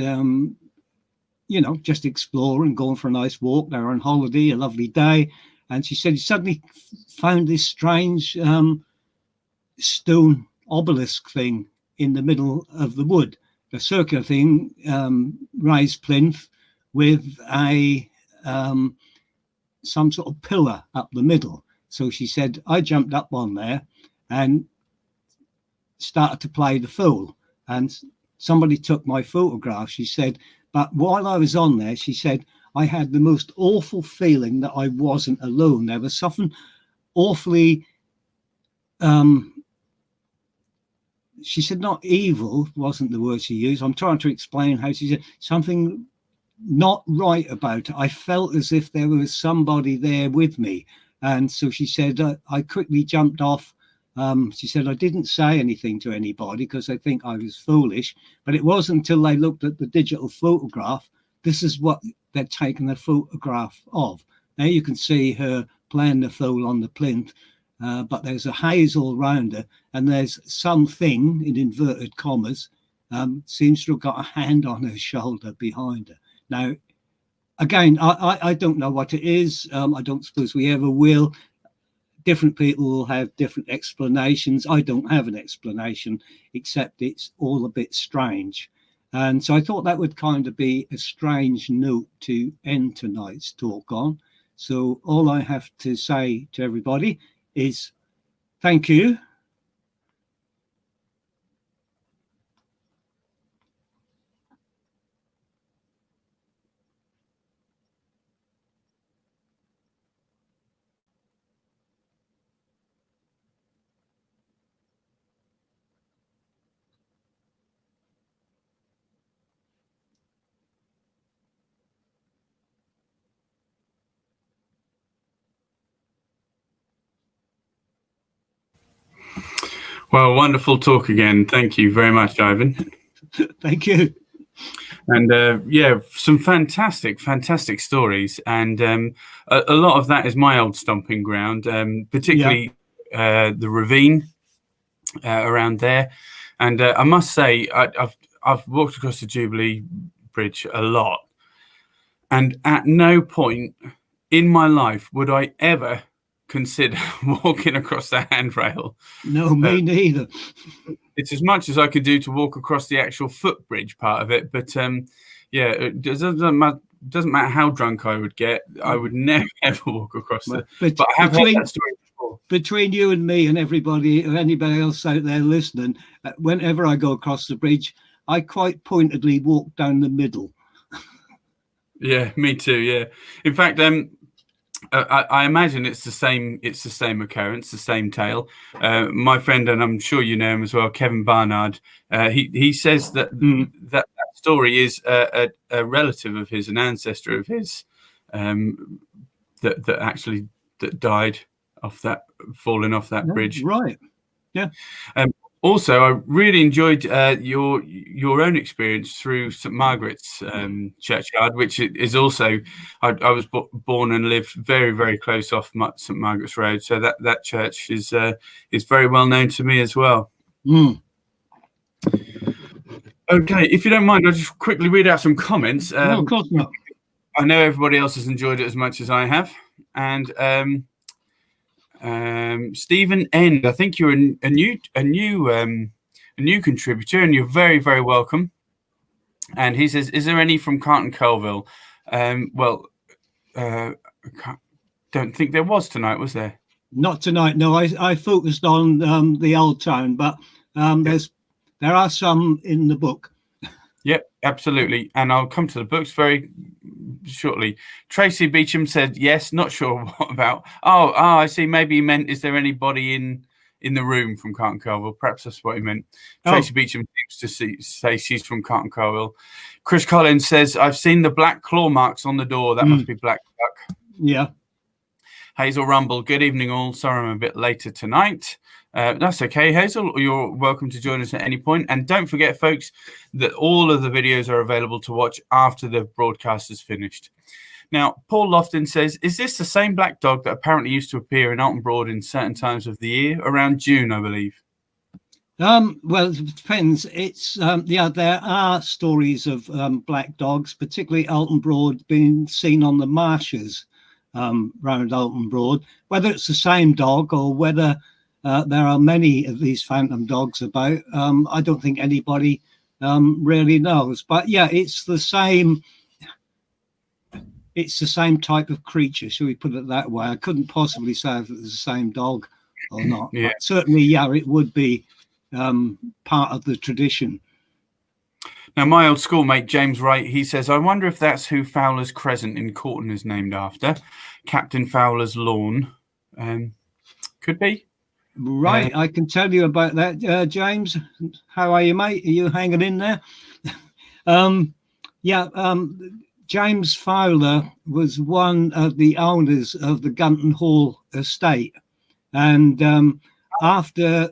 just exploring, going for a nice walk. They were on holiday, a lovely day. And she said he suddenly found this strange stone obelisk thing in the middle of the wood, a circular thing, raised plinth with some sort of pillar up the middle. So she said, I jumped up on there and started to play the fool. And somebody took my photograph, she said, but while I was on there, she said, I had the most awful feeling that I wasn't alone. There was something awfully, she said, not evil, wasn't the word she used. I'm trying to explain how she said something not right about it. I felt as if there was somebody there with me. And so she said, I quickly jumped off. She said, I didn't say anything to anybody because I think I was foolish. But it wasn't until they looked at the digital photograph, this is what they'd taken a photograph of. Now you can see her playing the fool on the plinth, but there's a haze all round her, and there's something, in inverted commas, seems to have got a hand on her shoulder behind her. Now, again, I don't know what it is. I don't suppose we ever will. Different people will have different explanations. I don't have an explanation, except it's all a bit strange. And so I thought that would kind of be a strange note to end tonight's talk on. So all I have to say to everybody is thank you. Well, wonderful talk again. Thank you very much, Ivan. Thank you. And yeah, some fantastic stories, and a lot of that is my old stomping ground, particularly the ravine around there. And I must say, I've walked across the Jubilee Bridge a lot, and at no point in my life would I ever consider walking across the handrail. No, me neither. It's as much as I could do to walk across the actual footbridge part of it, but yeah, it doesn't matter how drunk I would get, I would never ever walk across it. But I have heard that story before. Between you and me and anybody else out there listening, whenever I go across the bridge, I quite pointedly walk down the middle. Yeah, me too. Yeah, in fact, I imagine it's the same occurrence, the same tale. My friend, and I'm sure you know him as well, Kevin Barnard. He says that that story is a relative of his, an ancestor of his, that actually died off that, falling off that bridge. Right. Yeah. Also, I really enjoyed your own experience through St Margaret's churchyard, which is also, I was born and lived very, very close off St Margaret's Road, so that church is very well known to me as well. Okay, if you don't mind, I'll just quickly read out some comments. No, of course not. I know everybody else has enjoyed it as much as I have, and Stephen End, I think you're a new contributor, and you're very, very welcome. And he says, "Is there any from Carlton Colville?" Well, don't think there was tonight, was there? Not tonight. No, I focused on the old town, but there are some in the book. Yep, absolutely. And I'll come to the books very shortly. Tracy Beecham said yes, not sure what about. Oh, I see. Maybe he meant, is there anybody in the room from Carlton Colville? Perhaps that's what he meant. Tracy Beecham seems to say she's from Carlton Colville. Chris Collins says, I've seen the black claw marks on the door. That must be Black Duck. Yeah. Hazel Rumble, good evening all. Sorry I'm a bit later tonight. That's okay, Hazel. You're welcome to join us at any point. And don't forget, folks, that all of the videos are available to watch after the broadcast is finished. Now, Paul Lofton says, is this the same black dog that apparently used to appear in Alton Broad in certain times of the year? Around June, I believe. Well, it depends. It's there are stories of black dogs, particularly Alton Broad, being seen on the marshes round Alton Broad. Whether it's the same dog or whether there are many of these phantom dogs about, I don't think anybody really knows. But yeah, it's the same. It's the same type of creature, shall we put it that way? I couldn't possibly say if it was the same dog or not. Yeah. But certainly, yeah, it would be part of the tradition. Now, my old schoolmate, James Wright, he says, I wonder if that's who Fowler's Crescent in Corton is named after. Captain Fowler's Lawn. Could be. Right, I can tell you about that, James. How are you, mate? Are you hanging in there? James Fowler was one of the owners of the Gunton Hall estate, and after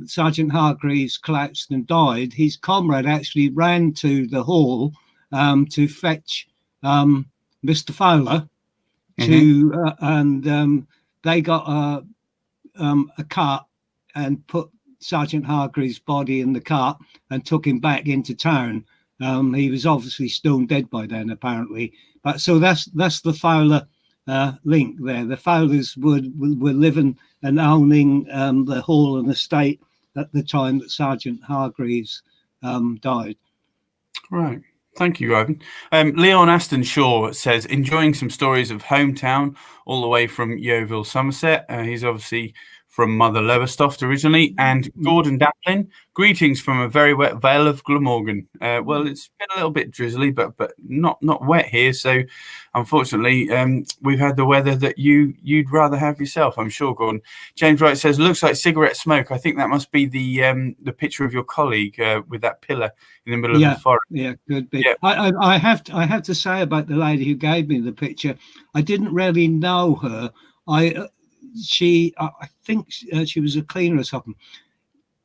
Sergeant Hargreaves collapsed and died, his comrade actually ran to the hall to fetch Mr. Fowler and they got a cart and put Sergeant Hargreaves' body in the cart and took him back into town. He was obviously stone dead by then, apparently. But so that's the Fowler link there. The Fowlers were living and owning the hall and estate at the time that Sergeant Hargreaves died. Right. Thank you, Ivan. Leon Aston Shaw says, enjoying some stories of hometown all the way from Yeovil, Somerset. He's obviously from Mother Lowestoft originally. And Gordon Daplin, greetings from a very wet Vale of Glamorgan. Well, it's been a little bit drizzly, but not wet here. So, unfortunately, we've had the weather that you'd rather have yourself, I'm sure, Gordon. James Wright says, looks like cigarette smoke. I think that must be the picture of your colleague with that pillar in the middle of the forest. Yeah, could be. Yeah. I have to say about the lady who gave me the picture, I didn't really know her. I think she was a cleaner or something.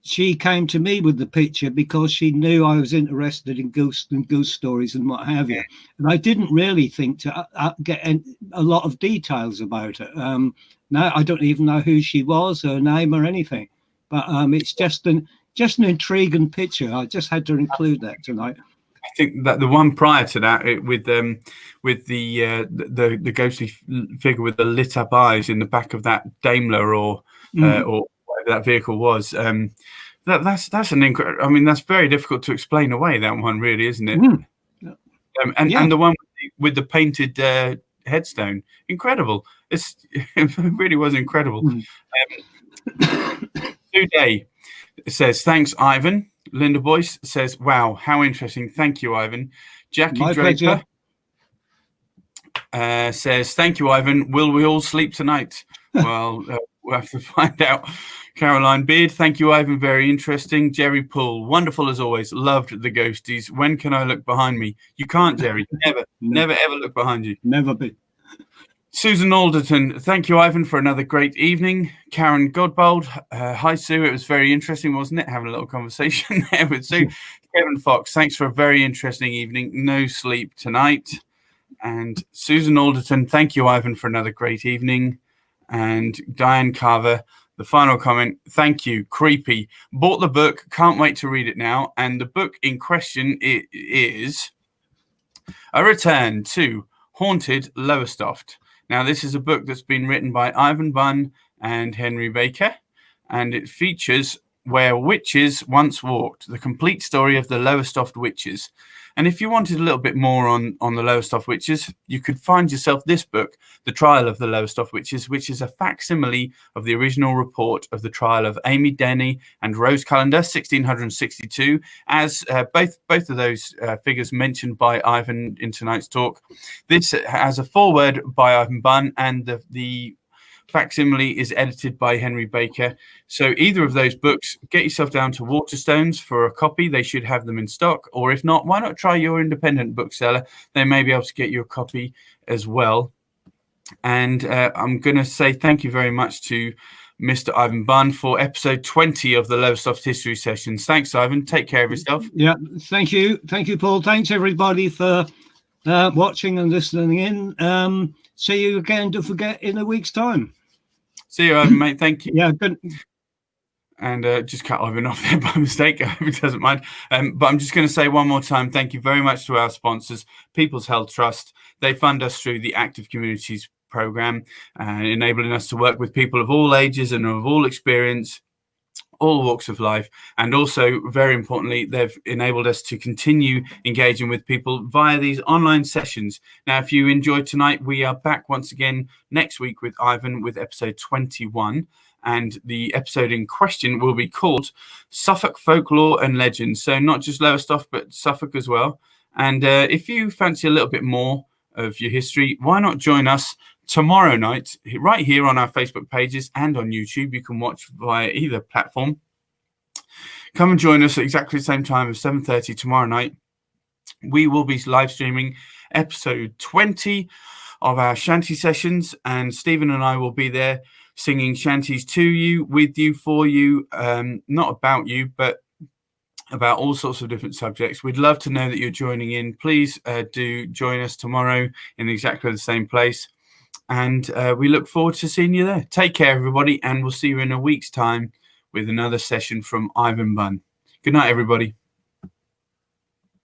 she came to me with the picture because she knew I was interested in ghosts and ghost stories and what have you. And I didn't really think to get a lot of details about it. Now I don't even know who she was, her name or anything. But it's just an intriguing picture. I just had to include that tonight. I think that the one prior to that, with the ghostly figure with the lit up eyes in the back of that Daimler or whatever that vehicle was, that's an incredible. I mean, that's very difficult to explain away. That one, really, isn't it? And the one with the painted headstone, incredible. It really was incredible. Today says, thanks, Ivan. Linda Boyce says, wow, how interesting. Thank you, Ivan. Jackie My Draper says, thank you, Ivan. Will we all sleep tonight? Well, we'll have to find out. Caroline Beard, thank you, Ivan. Very interesting. Jerry Poole, wonderful as always. Loved the ghosties. When can I look behind me? You can't, Jerry. Never, ever look behind you. Never be. Susan Alderton, thank you, Ivan, for another great evening. Karen Godbold, hi, Sue. It was very interesting, wasn't it? Having a little conversation there with Sue. Kevin Fox, thanks for a very interesting evening. No sleep tonight. And Susan Alderton, thank you, Ivan, for another great evening. And Diane Carver, the final comment, thank you, creepy. Bought the book, can't wait to read it now. And the book in question is A Return to Haunted Lowestoft. Now, this is a book that's been written by Ivan Bunn and Henry Baker, and it features Where Witches Once Walked, the complete story of the Lowestoft witches. And if you wanted a little bit more on the Lowestoft witches, you could find yourself this book, The Trial of the Lowestoft Witches, which is a facsimile of the original report of the trial of Amy Denny and Rose Callender, 1662, as both of those figures mentioned by Ivan in tonight's talk. This has a foreword by Ivan Bunn, and the facsimile is edited by Henry Baker. So either of those books, get yourself down to Waterstones for a copy. They should have them in stock. Or if not, why not try your independent bookseller? They may be able to get you a copy as well. And I'm going to say thank you very much to Mr. Ivan Bunn for episode 20 of the Lowestoft History Sessions. Thanks, Ivan. Take care of yourself. Yeah, thank you. Thank you, Paul. Thanks, everybody, for watching and listening in. See you again, don't forget, in a week's time. See you, Ivan, mate. Thank you. Yeah, good. And just cut Ivan off there by mistake. I hope he doesn't mind. But I'm just going to say one more time, thank you very much to our sponsors, People's Health Trust. They fund us through the Active Communities program, enabling us to work with people of all ages and of all experience, all walks of life. And also, very importantly, they've enabled us to continue engaging with people via these online sessions. Now, if you enjoyed tonight, we are back once again next week with Ivan with episode 21. And the episode in question will be called Suffolk Folklore and Legends. So not just Lowestoft, but Suffolk as well. And if you fancy a little bit more of your history, why not join us tomorrow night right here on our Facebook pages and on YouTube? You can watch via either platform. Come and join us at exactly the same time as 7:30 tomorrow night. We will be live streaming episode 20 of our shanty sessions, and Stephen and I will be there singing shanties to you, with you, for you, not about you, but about all sorts of different subjects. We'd love to know that you're joining in. Please do join us tomorrow in exactly the same place. And we look forward to seeing you there. Take care, everybody, and we'll see you in a week's time with another session from Ivan Bunn. Good night, everybody.